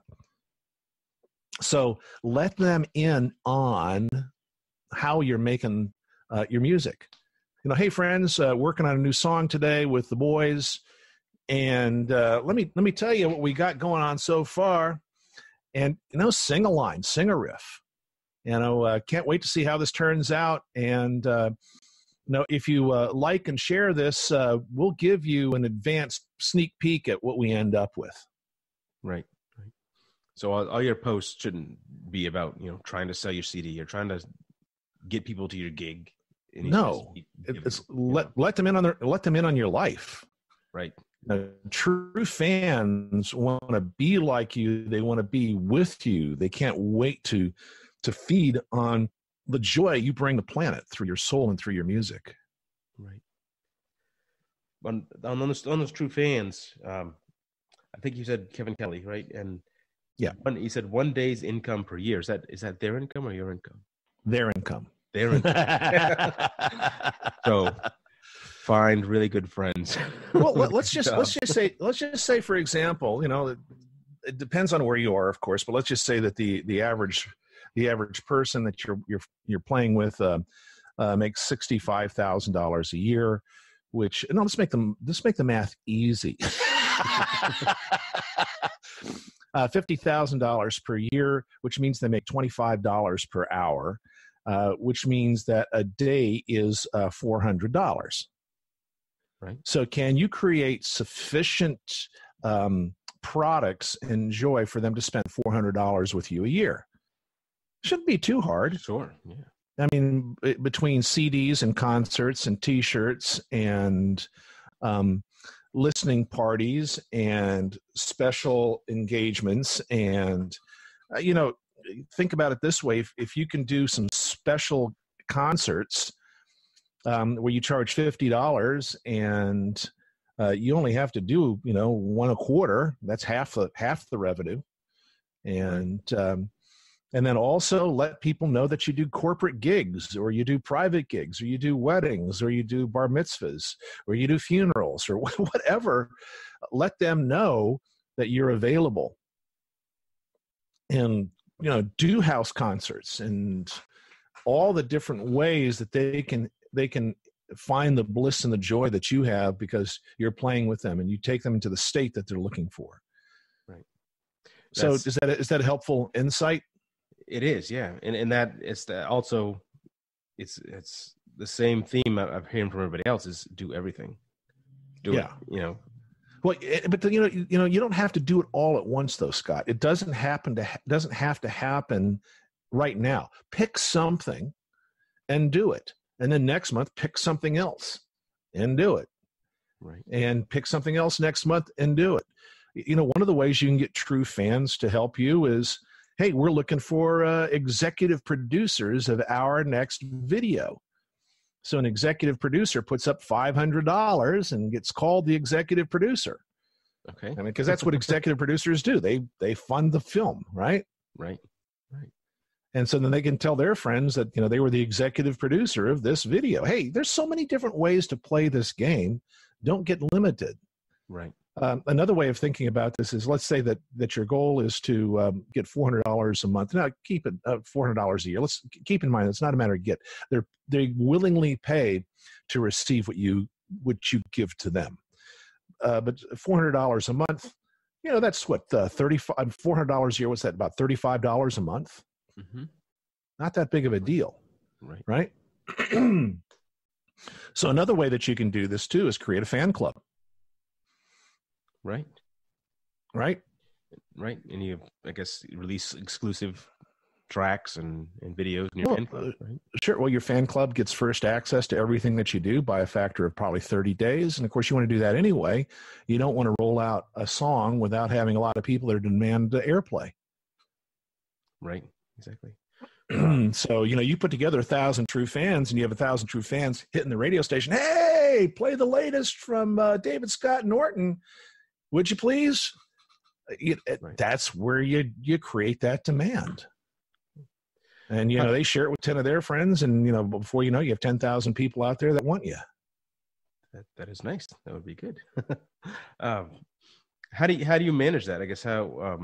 So let them in on how you're making your music. Hey friends, working on a new song today with the boys, and let me tell you what we got going on so far. And sing a line, sing a riff. Can't wait to see how this turns out. And if you like and share this, we'll give you an advanced sneak peek at what we end up with. Right. So all your posts shouldn't be about trying to sell your CD. You're trying to get people to your gig. No, it's let them in on your life. Right. True fans want to be like you. They want to be with you. They can't wait to feed on the joy you bring the planet through your soul and through your music. Right. On those true fans, I think you said Kevin Kelly, right? And yeah, he said 1 day's income per year. Is that their income or your income? Their income. Their income. So find really good friends. Well, let's just say, for example, it depends on where you are, of course, but let's just say that the average person that you're playing with makes $65,000 a year, which let's make the math easy. $50,000 per year, which means they make $25 per hour, which means that a day is $400. Right. So can you create sufficient products and joy for them to spend $400 with you a year? Shouldn't be too hard. Sure. Yeah. I mean, between CDs and concerts and T-shirts and listening parties and special engagements, and think about it this way: if you can do some special concerts where you charge $50 and You only have to do, one a quarter. That's half the revenue. And then also let people know that you do corporate gigs, or you do private gigs, or you do weddings, or you do bar mitzvahs, or you do funerals, or whatever. Let them know that you're available. And, do house concerts and all the different ways that they can find the bliss and the joy that you have because you're playing with them and you take them into the state that they're looking for. Right. So is that a helpful insight? It is, yeah, and that it's also it's the same theme I'm hearing from everybody else is do everything. Do it. Well, but you don't have to do it all at once, though, Scott. It doesn't have to happen right now. Pick something and do it, and then next month pick something else and do it, right? And pick something else next month and do it. One of the ways you can get true fans to help you is, hey, we're looking for executive producers of our next video. So an executive producer puts up $500 and gets called the executive producer. Okay. I mean, because that's what executive producers do. They fund the film, right? Right. And so then they can tell their friends that, they were the executive producer of this video. Hey, there's so many different ways to play this game. Don't get limited. Right. Another way of thinking about this is, let's say that your goal is to get $400 a month. Now, keep it $400 a year. Let's keep in mind it's not a matter of get. They willingly pay to receive what you give to them. But $400 a month, that's what $400 a year. What's that? About $35 a month. Mm-hmm. Not that big of a deal, right? So another way that you can do this too is create a fan club. Right. And you, I guess, release exclusive tracks and videos in your fan club, right? Sure. Well, your fan club gets first access to everything that you do by a factor of probably 30 days. And of course, you want to do that anyway. You don't want to roll out a song without having a lot of people that demand airplay. Right. Exactly. So, you put together 1,000 true fans and you have 1,000 true fans hitting the radio station. Hey, play the latest from David Scott Norton. Would you please? That's where you create that demand. And, they share it with 10 of their friends. And, before you know, you have 10,000 people out there that want you. That is nice. That would be good. How do you manage that? I guess how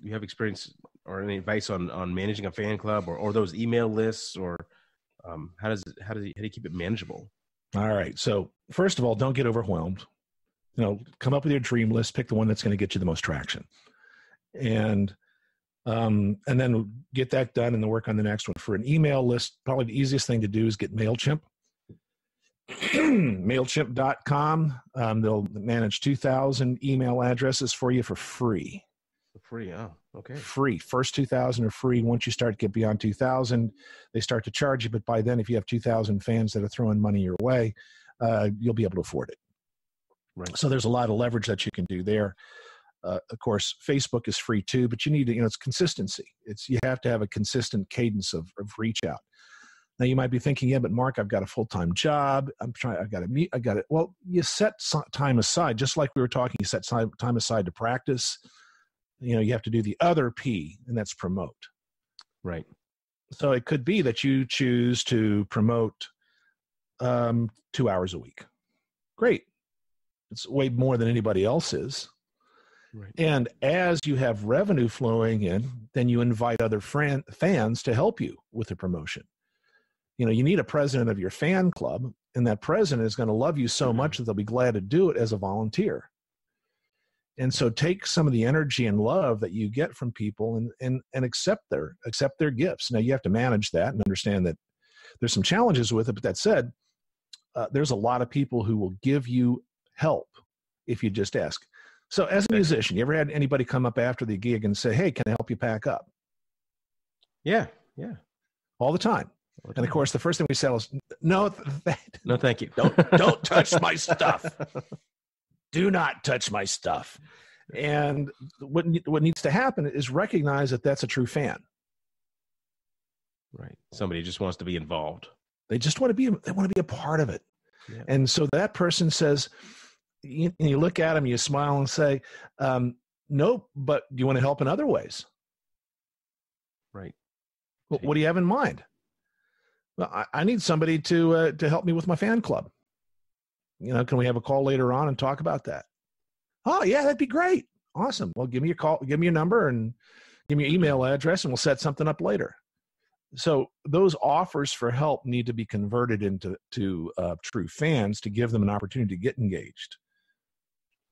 you have experience or any advice on managing a fan club or those email lists, or how do you keep it manageable? All right. So first of all, don't get overwhelmed. Come up with your dream list, pick the one that's going to get you the most traction. And then get that done and then work on the next one. For an email list, probably the easiest thing to do is get MailChimp. MailChimp.com. They'll manage 2,000 email addresses for you for free. Free, oh, okay. Free. First 2,000 are free. Once you start to get beyond 2,000, they start to charge you. But by then, if you have 2,000 fans that are throwing money your way, you'll be able to afford it. Right. So there's a lot of leverage that you can do there. Of course, Facebook is free too, but you need to, it's consistency. You have to have a consistent cadence of reach out. Now you might be thinking, yeah, but Mark, I've got a full-time job. I got it. Well, you set time aside, just like we were talking, you set time aside to practice. You have to do the other P, and that's promote. Right. So it could be that you choose to promote 2 hours a week. Great. It's way more than anybody else is. Right. And as you have revenue flowing in, then you invite other fans to help you with the promotion. You need a president of your fan club, and that president is going to love you so much that they'll be glad to do it as a volunteer. And so take some of the energy and love that you get from people and accept their gifts. Now you have to manage that and understand that there's some challenges with it. But that said, there's a lot of people who will give you help if you just ask. So as a musician, you ever had anybody come up after the gig and say, hey, can I help you pack up? Yeah. All the time. And of course, the first thing we say is, no, thank you. Don't touch my stuff. Do not touch my stuff. And what needs to happen is recognize that that's a true fan. Right. Somebody just wants to be involved. They just want to be a part of it. Yeah. And so that person says, you look at them, you smile and say, nope, but do you want to help in other ways? Right. What do you have in mind? Well, I need somebody to help me with my fan club. Can we have a call later on and talk about that? Oh yeah, that'd be great. Awesome. Well, give me a call, give me your number and give me your email address and we'll set something up later. So those offers for help need to be converted into true fans to give them an opportunity to get engaged.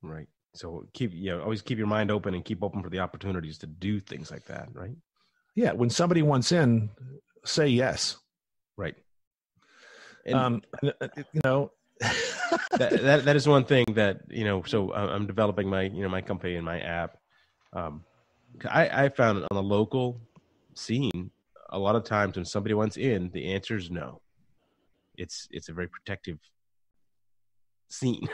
Right. So always keep your mind open and keep open for the opportunities to do things like that. Right. Yeah. When somebody wants in, say yes. Right. And, that is one thing that, so I'm developing my company and my app. I found on a local scene, a lot of times when somebody wants in, the answer is no. It's a very protective scene.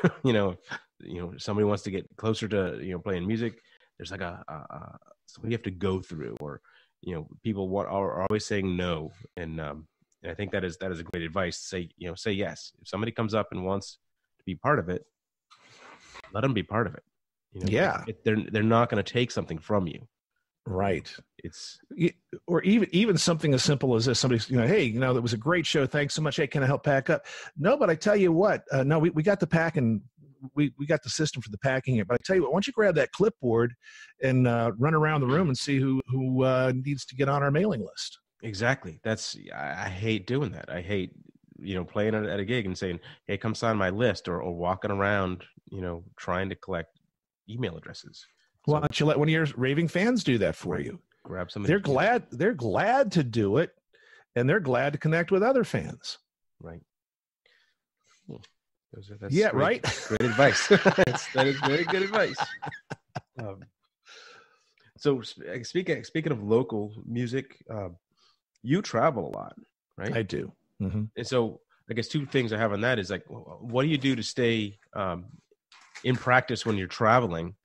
Somebody wants to get closer to, playing music. There's like something you have to go through, or, people are always saying no. And I think that is a great advice. Say yes. If somebody comes up and wants to be part of it, let them be part of it. Yeah. They're not going to take something from you. Right. Or even something as simple as this. Somebody's, hey, that was a great show. Thanks so much. Hey, can I help pack up? No, but I tell you what, no, we got the packing. We got the system for the packing here. But I tell you what, why don't you grab that clipboard and run around the room and see who needs to get on our mailing list. Exactly. I hate doing that. I hate, playing at a gig and saying, hey, come sign my list, or walking around, trying to collect email addresses. Why don't you let one of your raving fans do that for you? Grab some. They're glad to do it, and they're glad to connect with other fans. Right. Cool. Right. Great advice. That is very good advice. So speaking of local music, you travel a lot, right? I do. Mm-hmm. And so I guess two things I have on that is like, what do you do to stay in practice when you're traveling?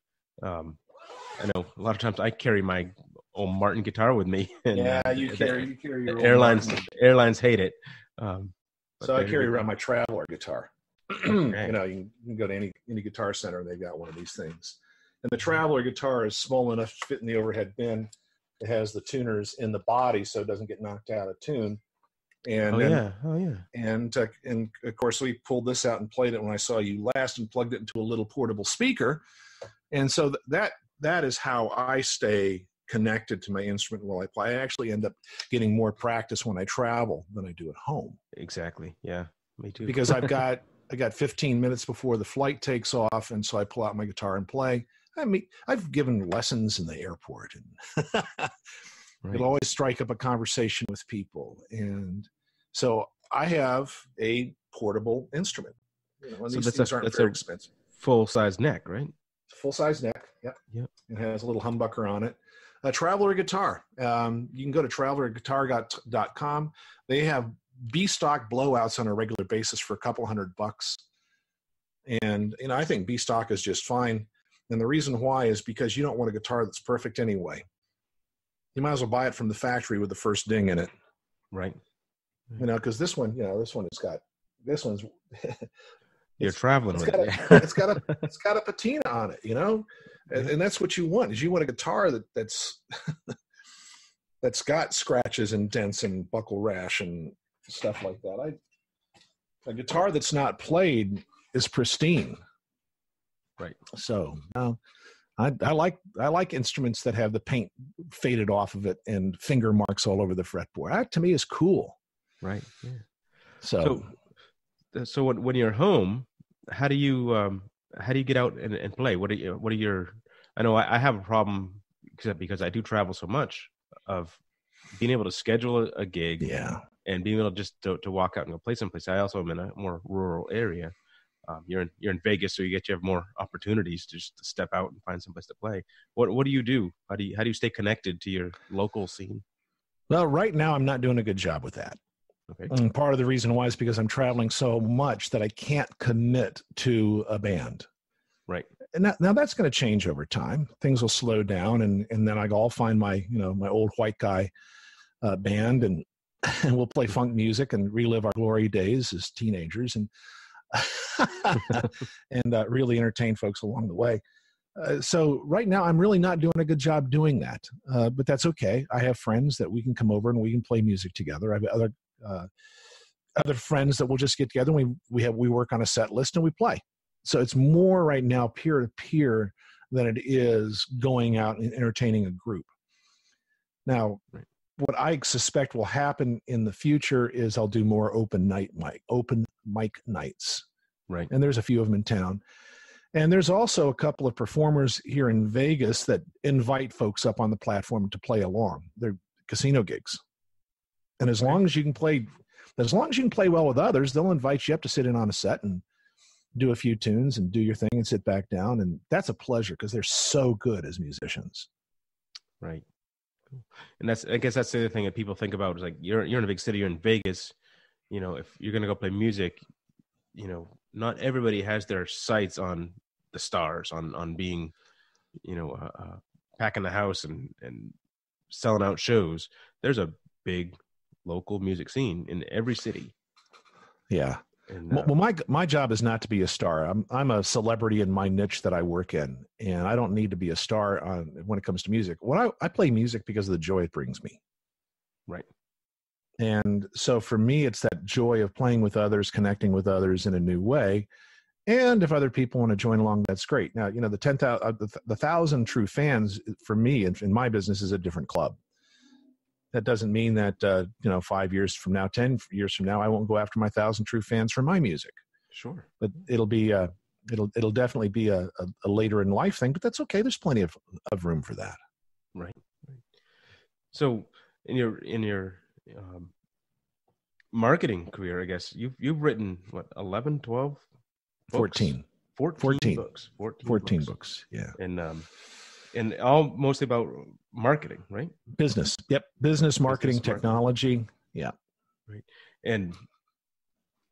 I know a lot of times I carry my old Martin guitar with me. And, you carry your airlines hate it. So I carry around my Traveler guitar. Okay. You can go to any guitar center and they've got one of these things. And the Traveler guitar is small enough to fit in the overhead bin. It has the tuners in the body so it doesn't get knocked out of tune. And And of course we pulled this out and played it when I saw you last and plugged it into a little portable speaker. And so that is how I stay connected to my instrument while I play. I actually end up getting more practice when I travel than I do at home. Exactly. Yeah, me too. Because I got 15 minutes before the flight takes off, and so I pull out my guitar and play. I mean, I've given lessons in the airport, and right. It'll always strike up a conversation with people. And so I have a portable instrument. And so these things aren't very expensive. Full-size neck, right? Full-size neck. Yep. It has a little humbucker on it. A Traveler guitar. You can go to travelerguitar.com. They have B-stock blowouts on a regular basis for a couple $100. And I think B-stock is just fine. And the reason why is because you don't want a guitar that's perfect anyway. You might as well buy it from the factory with the first ding in it. Right. Because this one's you're traveling with it. It's got a patina on it, and that's what you want. Is you want a guitar that's that's got scratches and dents and buckle rash and stuff like that. A guitar that's not played is pristine. Right. So I like instruments that have the paint faded off of it and finger marks all over the fretboard. That to me is cool. Right. Yeah. So when you're home, how do you get out and play? What are your? I know I have a problem because I do travel so much of being able to schedule a gig, and being able just to walk out and go play someplace. I also am in a more rural area. You're in Vegas, so you have more opportunities to just step out and find someplace to play. What do you do? How do you stay connected to your local scene? Well, right now I'm not doing a good job with that. Okay. And part of the reason why is because I'm traveling so much that I can't commit to a band. Right. And now that's going to change over time. Things will slow down, and then I'll find my my old white guy band, and we'll play funk music and relive our glory days as teenagers. And and really entertain folks along the way. So right now, I'm really not doing a good job doing that, but that's okay. I have friends that we can come over and we can play music together. I have other friends that we'll just get together. And we work on a set list and we play. So it's more right now peer to peer than it is going out and entertaining a group. Now, Right. What I suspect will happen in the future is I'll do more open mic nights. Right. And there's a few of them in town. And there's also a couple of performers here in Vegas that invite folks up on the platform to play along. They're casino gigs. And as long as you can play well with others, they'll invite you up to sit in on a set and do a few tunes and do your thing and sit back down. And that's a pleasure because they're so good as musicians. Right. And I guess that's the other thing that people think about is like, you're in a big city, you're in Vegas, if you're going to go play music, not everybody has their sights on the stars, on being, packing the house and selling out shows. There's a big local music scene in every city. Yeah. And, well, my job is not to be a star. I'm a celebrity in my niche that I work in, and I don't need to be a star when it comes to music. When I play music because of the joy it brings me. Right. And so for me, it's that joy of playing with others, connecting with others in a new way. And if other people want to join along, that's great. Now, the 1,000 true fans for me in my business is a different club. That doesn't mean that, 5 years from now, 10 years from now, I won't go after my 1,000 true fans for my music. Sure. But it'll be, it'll definitely be a later in life thing, but that's okay. There's plenty of room for that. Right. So in your marketing career, I guess you've written what, 11, 12 books? 14 books. 14 books. Yeah. And all mostly about marketing, right? Business. Yep. Business, marketing, technology. Yeah. Right. And,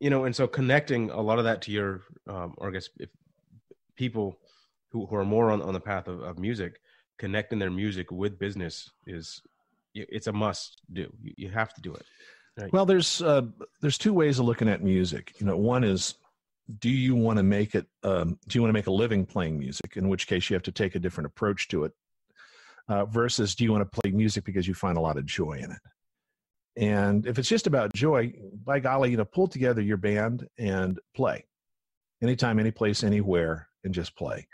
and so connecting a lot of that to your, or I guess if people who are more on the path of music, connecting their music with business it's a must do. You have to do it. Right? Well, there's two ways of looking at music. One is, do you want to make it? Do you want to make a living playing music? In which case, you have to take a different approach to it. Versus, do you want to play music because you find a lot of joy in it? And if it's just about joy, by golly, pull together your band and play, anytime, any place, anywhere, and just play.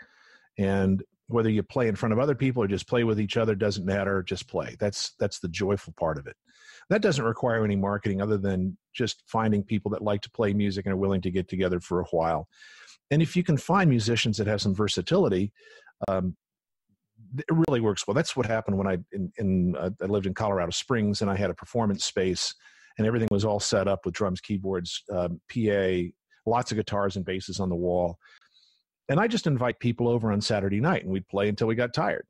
And whether you play in front of other people or just play with each other doesn't matter. Just play. That's the joyful part of it. That doesn't require any marketing other than just finding people that like to play music and are willing to get together for a while. And if you can find musicians that have some versatility, it really works well. That's what happened when I lived in Colorado Springs, and I had a performance space, and everything was all set up with drums, keyboards, PA, lots of guitars and basses on the wall. And I just invite people over on Saturday night, and we'd play until we got tired.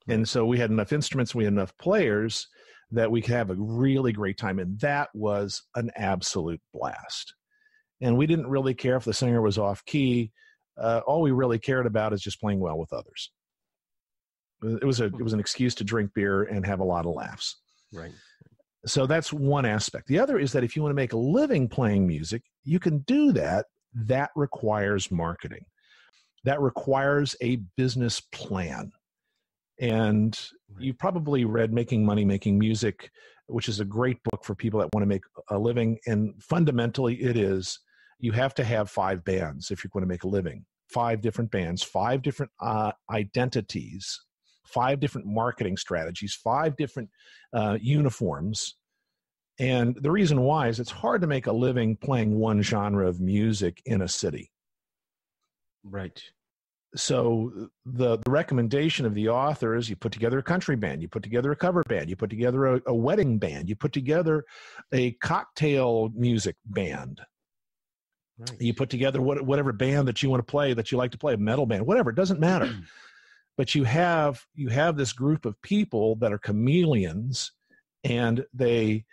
And so we had enough instruments, we had enough players that we could have a really great time. And that was an absolute blast. And we didn't really care if the singer was off key. All we really cared about is just playing well with others. It was an excuse to drink beer and have a lot of laughs. Right. So that's one aspect. The other is that if you want to make a living playing music, you can do that. That requires marketing. That requires a business plan. And you probably read Making Money, Making Music, which is a great book for people that want to make a living. And fundamentally, it is, you have to have 5 bands if you're going to make a living. 5 different bands, 5 different identities, 5 different marketing strategies, 5 different uniforms. And the reason why is it's hard to make a living playing one genre of music in a city. Right. So the recommendation of the author is you put together a country band, you put together a cover band, you put together a wedding band, you put together a cocktail music band. Right. You put together whatever band that you want to play, that you like to play, a metal band, whatever, it doesn't matter. But you have this group of people that are chameleons, and they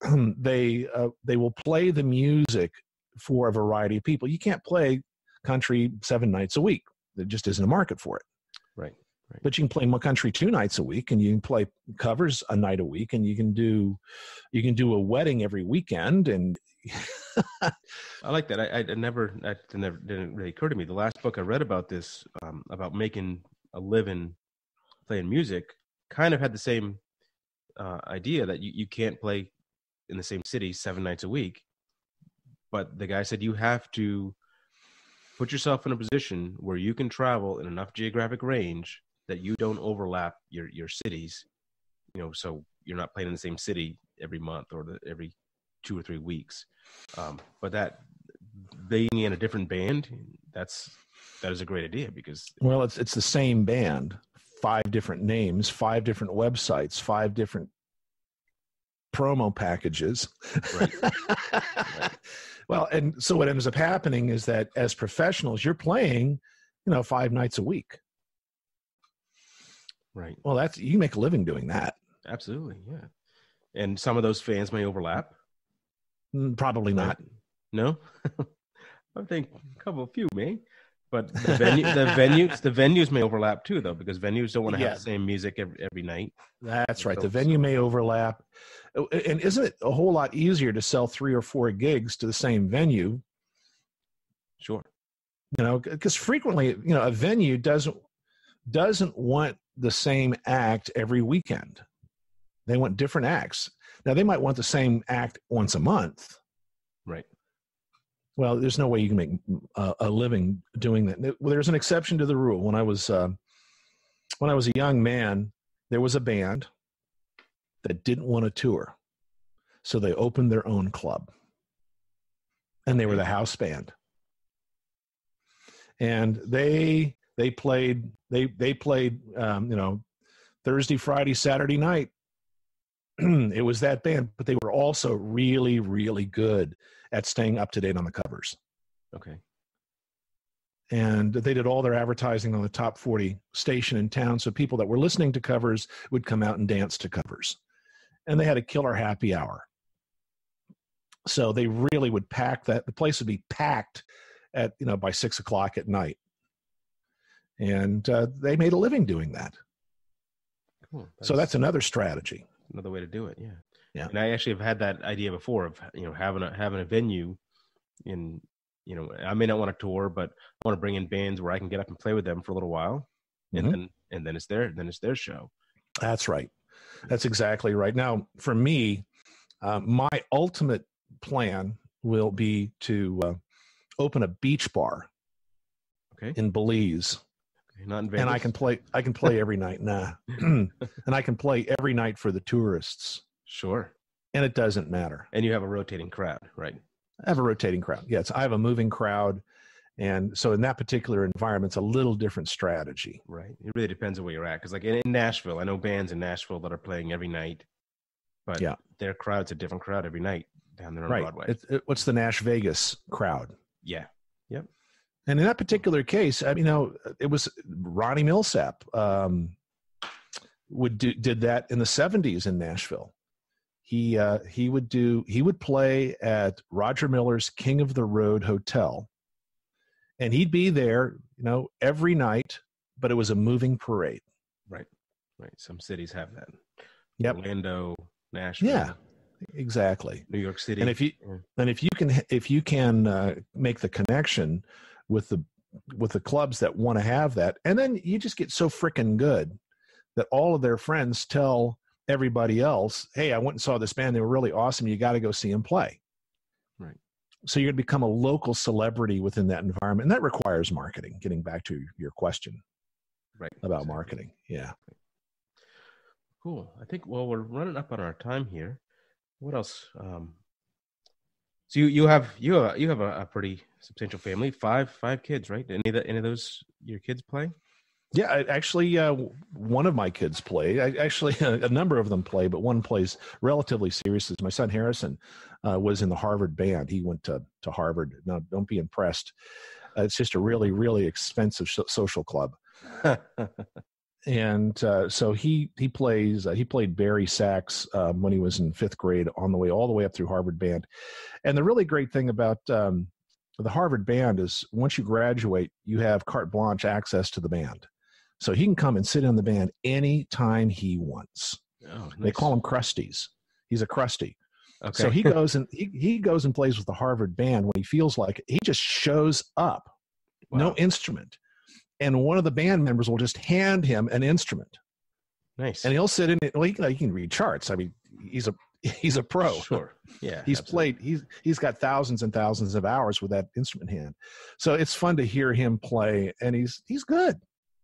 will play the music for a variety of people. You can't play country 7 nights a week. There just isn't a market for it. Right. Right. But you can play country 2 nights a week, and you can play covers a night a week, and you can do a wedding every weekend. And I like that. I never didn't really occur to me. The last book I read about this, about making a living playing music, kind of had the same idea that you can't play in the same city 7 nights a week. But the guy said you have to put yourself in a position where you can travel in enough geographic range that you don't overlap your cities, so you're not playing in the same city every month or every 2 or 3 weeks. But that being in a different band, that is a great idea because it's the same band, 5 different names, 5 different websites, 5 different promo packages. Right. Right. Well, and so what ends up happening is that as professionals, you're playing, 5 nights a week. Right. Well, you can make a living doing that. Absolutely, yeah. And some of those fans may overlap. Probably not. No, I think a few may, but the venues may overlap too, though, because venues don't want to have the same music every night. That's right. The venue may overlap, and isn't it a whole lot easier to sell 3 or 4 gigs to the same venue? Sure. Because frequently, a venue doesn't want the same act every weekend. They want different acts. Now, they might want the same act once a month. Right. Well, there's no way you can make a living doing that. Well, there's an exception to the rule. When I was a young man, there was a band that didn't want to tour, so they opened their own club, and they were the house band. And they played Thursday, Friday, Saturday night. It was that band, but they were also really, really good at staying up to date on the covers. Okay. And they did all their advertising on the top 40 station in town, so people that were listening to covers would come out and dance to covers. And they had a killer happy hour. So they really would pack that. The place would be packed at by 6 o'clock at night. And they made a living doing that. Cool. So that's another strategy. Another way to do it, yeah. Yeah. And I actually have had that idea before of having a venue in I may not want to tour, but I want to bring in bands where I can get up and play with them for a little while, and then it's their show. That's right. That's exactly right. Now, for me, my ultimate plan will be to open a beach bar. Okay. In Belize. Not in Vegas. And I can play every night. Nah. And I can play every night for the tourists. Sure. And it doesn't matter. And you have a rotating crowd, right? I have a rotating crowd. Yes, I have a moving crowd. And so in that particular environment, it's a little different strategy. Right. It really depends on where you're at. Because like in Nashville, I know bands in Nashville that are playing every night, but their crowd's a different crowd every night down there on Broadway. What's the Nash Vegas crowd? Yeah. Yep. And in that particular case, it was Ronnie Millsap did that in the 70s in Nashville. He would play at Roger Miller's King of the Road Hotel, and he'd be there, every night, but it was a moving parade. Right. Right. Some cities have that. Yep. Orlando, Nashville. Yeah. Exactly. New York City. And if you can make the connection with the clubs that want to have that, and then you just get so freaking good that all of their friends tell everybody else, hey, I went and saw this band, they were really awesome, you got to go see them play. Right. So you're going to become a local celebrity within that environment, and that requires marketing, getting back to your question about marketing. Yeah. Cool. I think we're running up on our time here. What else? So you have a pretty substantial family, five kids, right? Any of those your kids play? Yeah, actually, one of my kids play. A number of them play, but one plays relatively seriously. My son Harrison was in the Harvard band. He went to Harvard. Now, don't be impressed. It's just a really, really expensive social club. And so he played Barry sax when he was in 5th grade all the way up through Harvard band. And the really great thing about the Harvard band is once you graduate, you have carte blanche access to the band. So he can come and sit in the band anytime he wants. Oh, nice. They call him Krusties. He's a Krusty. Okay. So he goes and he goes and plays with the Harvard band when he feels like it. He just shows up, no instrument. And one of the band members will just hand him an instrument. Nice. And he'll sit in it. Well, he can read charts. I mean, he's a pro. Sure. Yeah. He's absolutely. played, he's got thousands and thousands of hours with that instrument hand. So it's fun to hear him play, and he's good.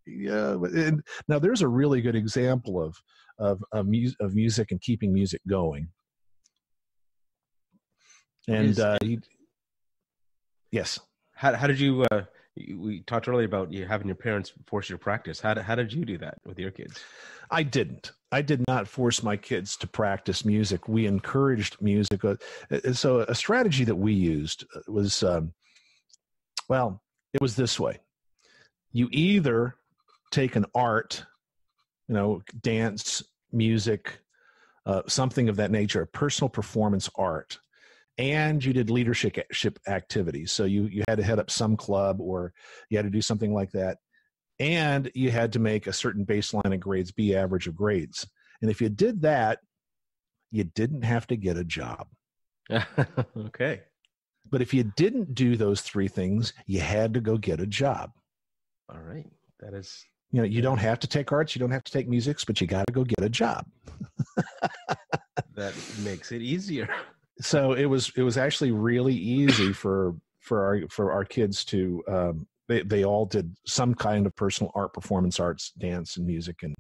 Yeah. And now there's a really good example of music and keeping music going. And yes. How did you? We talked earlier about you having your parents force you to practice. How did you do that with your kids? I didn't. I did not force my kids to practice music. We encouraged music. So a strategy that we used was, it was this way. You either take an art, dance, music, something of that nature, a personal performance art, and you did leadership activities. So you had to head up some club, or you had to do something like that. And you had to make a certain baseline of grades, be average of grades. And if you did that, you didn't have to get a job. Okay. But if you didn't do those three things, you had to go get a job. All right. That is... You don't have to take arts, you don't have to take music, but you got to go get a job. That makes it easier. So it was actually really easy for our kids to... They all did some kind of personal art, performance arts, dance, and music, and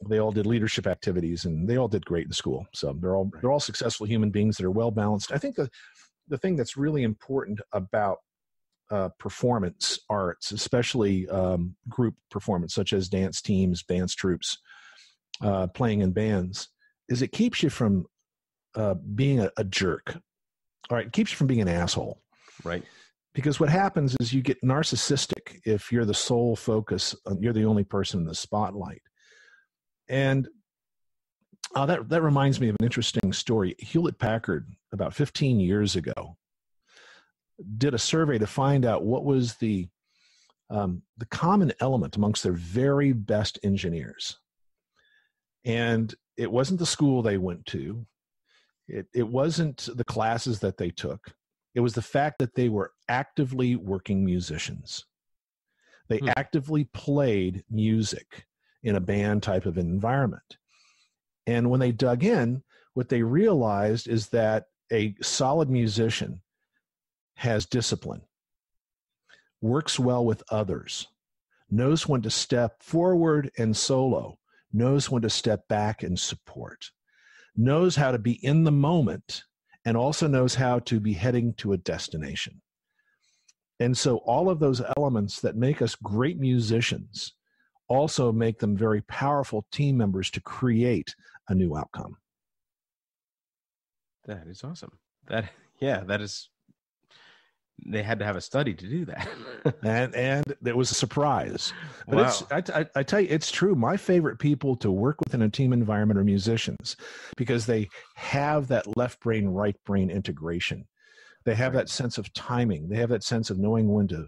they all did leadership activities, and they all did great in school. So they're all successful human beings that are well balanced. I think the thing that's really important about performance arts, especially group performance, such as dance teams, dance troupes, playing in bands, is it keeps you from being a jerk. All right, it keeps you from being an asshole. Right. Because what happens is you get narcissistic if you're the sole focus, you're the only person in the spotlight. And that reminds me of an interesting story. Hewlett-Packard, about 15 years ago, did a survey to find out what was the common element amongst their very best engineers. And it wasn't the school they went to. It wasn't the classes that they took. It was the fact that they were actively working musicians. They actively played music in a band type of environment. And when they dug in, what they realized is that a solid musician has discipline, works well with others, knows when to step forward and solo, knows when to step back and support, knows how to be in the moment, and also knows how to be heading to a destination. And so all of those elements that make us great musicians also make them very powerful team members to create a new outcome. That is awesome. That is... They had to have a study to do that. and it was a surprise. But I tell you, it's true. My favorite people to work with in a team environment are musicians, because they have that left brain, right brain integration. They have that sense of timing. They have that sense of knowing when to,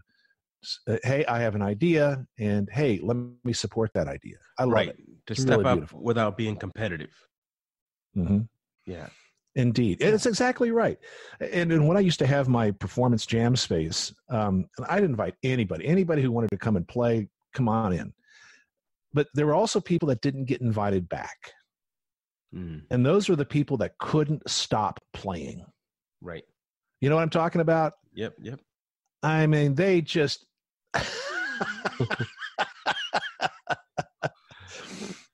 hey, I have an idea, and hey, let me support that idea. I love it. To step up without being competitive. Mm-hmm. Yeah. Indeed. It's exactly right. And when I used to have my performance jam space, I'd invite anybody who wanted to come and play, come on in. But there were also people that didn't get invited back. And those were the people that couldn't stop playing. Right. You know what I'm talking about? Yep. I mean, they just...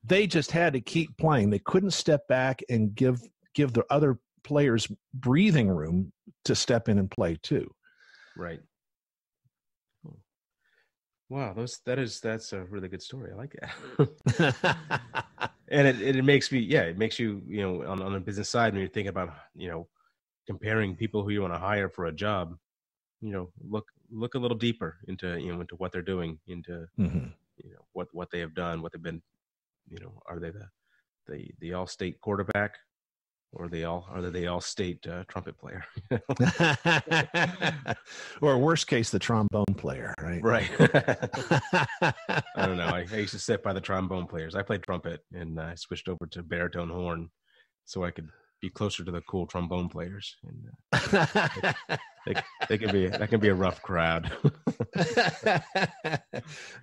they just had to keep playing. They couldn't step back and give the other players breathing room to step in and play too. Right. Wow, that's a really good story. I like it. And it makes me, it makes you, on the business side, when you're thinking about, comparing people who you want to hire for a job, look a little deeper into what they're doing, into what they have done, what they've been, are they the all-state quarterback? or the all state trumpet player. Or worst case, the trombone player, right? Right. I don't know. I used to sit by the trombone players. I played trumpet, and I switched over to baritone horn so I could be closer to the cool trombone players. And they can be a rough crowd.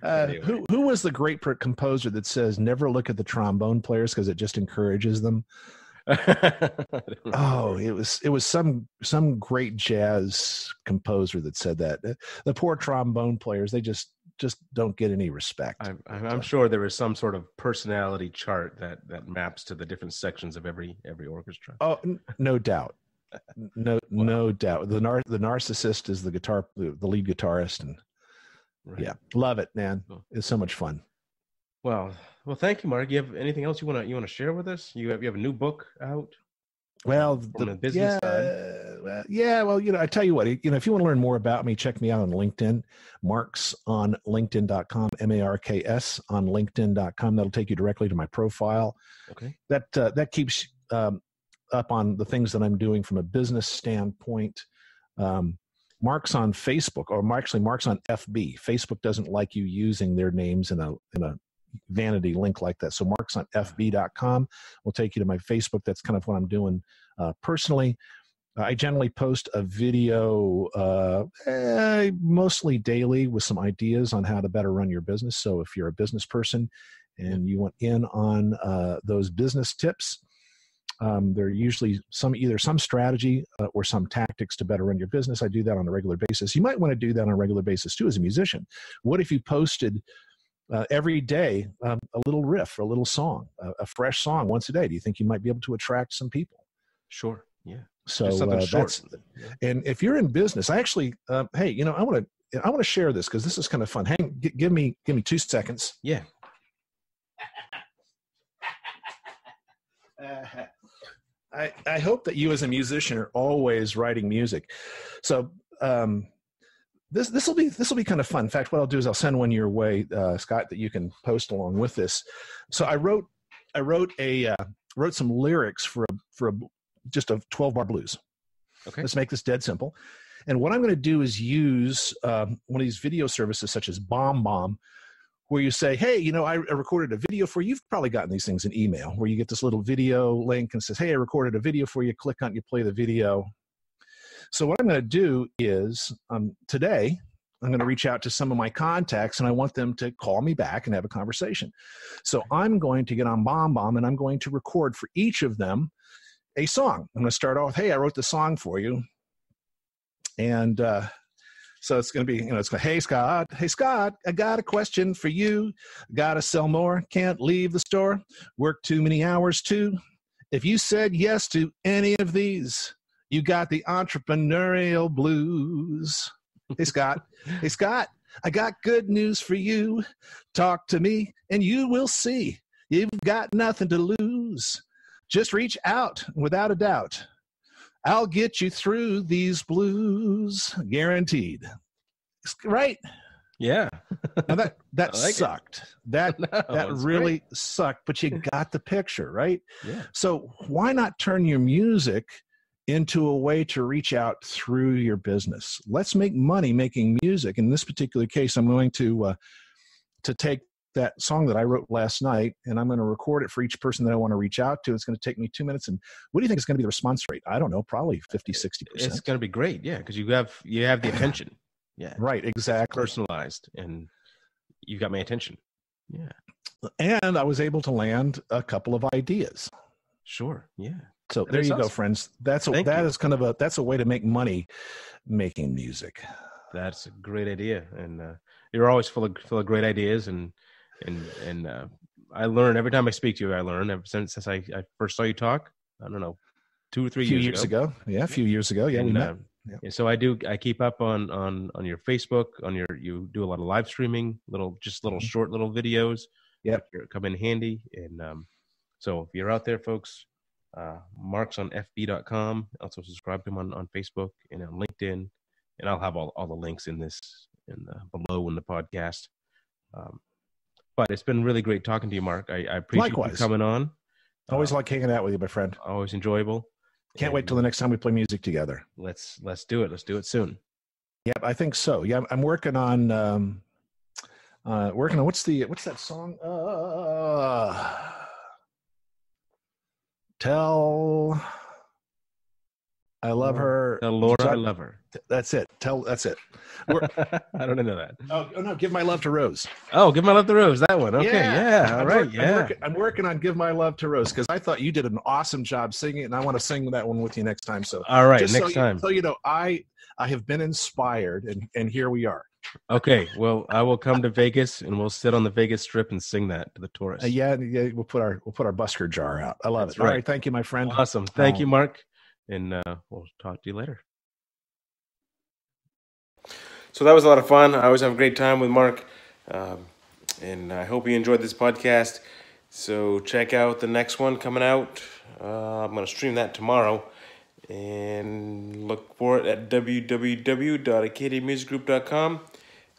Anyway. Who was the great composer that says never look at the trombone players because it just encourages them? Oh, it was some great jazz composer that said that. The poor trombone players, they just don't get any respect. I'm sure there is some sort of personality chart that maps to the different sections of every orchestra. Oh, no doubt. No doubt. The narcissist is the lead guitarist, and right. Yeah, love it, man. It's so much fun. Well, thank you, Mark. You have anything else you want to share with us? You have a new book out? Well, from the business side? Well, I tell you what, if you want to learn more about me, check me out on LinkedIn, Marks on LinkedIn.com, MARKS on LinkedIn.com. That'll take you directly to my profile. Okay. That keeps up on the things that I'm doing from a business standpoint. Mark's on Facebook, or Mark's on FB. Facebook doesn't like you using their names in a vanity link like that. So Mark's on FB.com will take you to my Facebook. That's kind of what I'm doing personally. I generally post a video mostly daily with some ideas on how to better run your business. So if you're a business person and you want in on those business tips, there are usually either some strategy or some tactics to better run your business. I do that on a regular basis. You might want to do that on a regular basis too as a musician. What if you posted every day a little riff, or a little song, a fresh song once a day? Do you think you might be able to attract some people? Sure. Yeah. So and if you're in business, I actually, hey, I want to share this because this is kind of fun. Give me 2 seconds. Yeah. I hope that you as a musician are always writing music. So this will be kind of fun. In fact, what I'll do is I'll send one your way, Scott, that you can post along with this. So I wrote some lyrics for just a 12-bar blues. Okay. Let's make this dead simple. And what I'm going to do is use one of these video services such as BombBomb, where you say, hey, I recorded a video for you. You've probably gotten these things in email where you get this little video link and says, hey, I recorded a video for you. Click on it, you play the video. So what I'm going to do is today, I'm going to reach out to some of my contacts and I want them to call me back and have a conversation. So I'm going to get on BombBomb and I'm going to record for each of them a song. I'm going to start off with, hey, I wrote the song for you. And so it's going to be, it's going, hey, Scott, I got a question for you. Got to sell more. Can't leave the store. Work too many hours too. If you said yes to any of these, you got the entrepreneurial blues. Hey, Scott, I got good news for you. Talk to me and you will see. You've got nothing to lose. Just reach out without a doubt. I'll get you through these blues, guaranteed. Right? Yeah. Now that like sucked. That really great. Sucked, but you got the picture, right? Yeah. So why not turn your music into a way to reach out through your business? Let's make money making music. In this particular case, I'm going to take that song that I wrote last night, and I'm going to record it for each person that I want to reach out to. It's going to take me 2 minutes. And what do you think is going to be the response rate? I don't know, probably 50, 60%. It's going to be great. Yeah. Because you have the attention. Yeah. Right. Exactly. It's personalized, and you've got my attention. Yeah. And I was able to land a couple of ideas. Sure. Yeah. So there you go, friends. That's a way to make money making music. That's a great idea. And you're always full of great ideas, and I learn every time I speak to you. I learn ever since I first saw you talk. I don't know, 2 or 3 years ago. Yeah, a few years ago. Yeah, we met. Yeah. And so I keep up on your Facebook, you do a lot of live streaming, short little videos. Yeah, come in handy. And so if you're out there, folks, Mark's on FB.com. Also subscribe to him on Facebook and on LinkedIn, and I'll have all the links below in the podcast. But it's been really great talking to you, Mark. I appreciate you coming on. Always like hanging out with you, my friend. Always enjoyable. Can't wait till the next time we play music together. Let's do it. Let's do it soon. Yeah, I think so. Yeah, I'm working on what's that song? Tell I love her. Tell Laura I love her. That's it. That's it. I don't know that. Oh no, Give My Love to Rose. Oh, Give My Love to Rose. That one. Okay. Yeah. All right. I'm working on Give My Love to Rose because I thought you did an awesome job singing it, and I want to sing that one with you next time. So all right, next time. So you know, I have been inspired, and here we are. Okay. Well, I will come to Vegas, and we'll sit on the Vegas Strip and sing that to the tourists. Yeah. We'll put our busker jar out. I love it. Right. All right. Thank you, my friend. Awesome. Thank you, Mark. And we'll talk to you later. So that was a lot of fun. I always have a great time with Mark. And I hope you enjoyed this podcast. So check out the next one coming out. I'm going to stream that tomorrow. And look for it at www.acadiamusicgroup.com.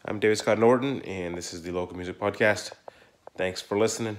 I'm David Scott Norton, and this is the Local Music Podcast. Thanks for listening.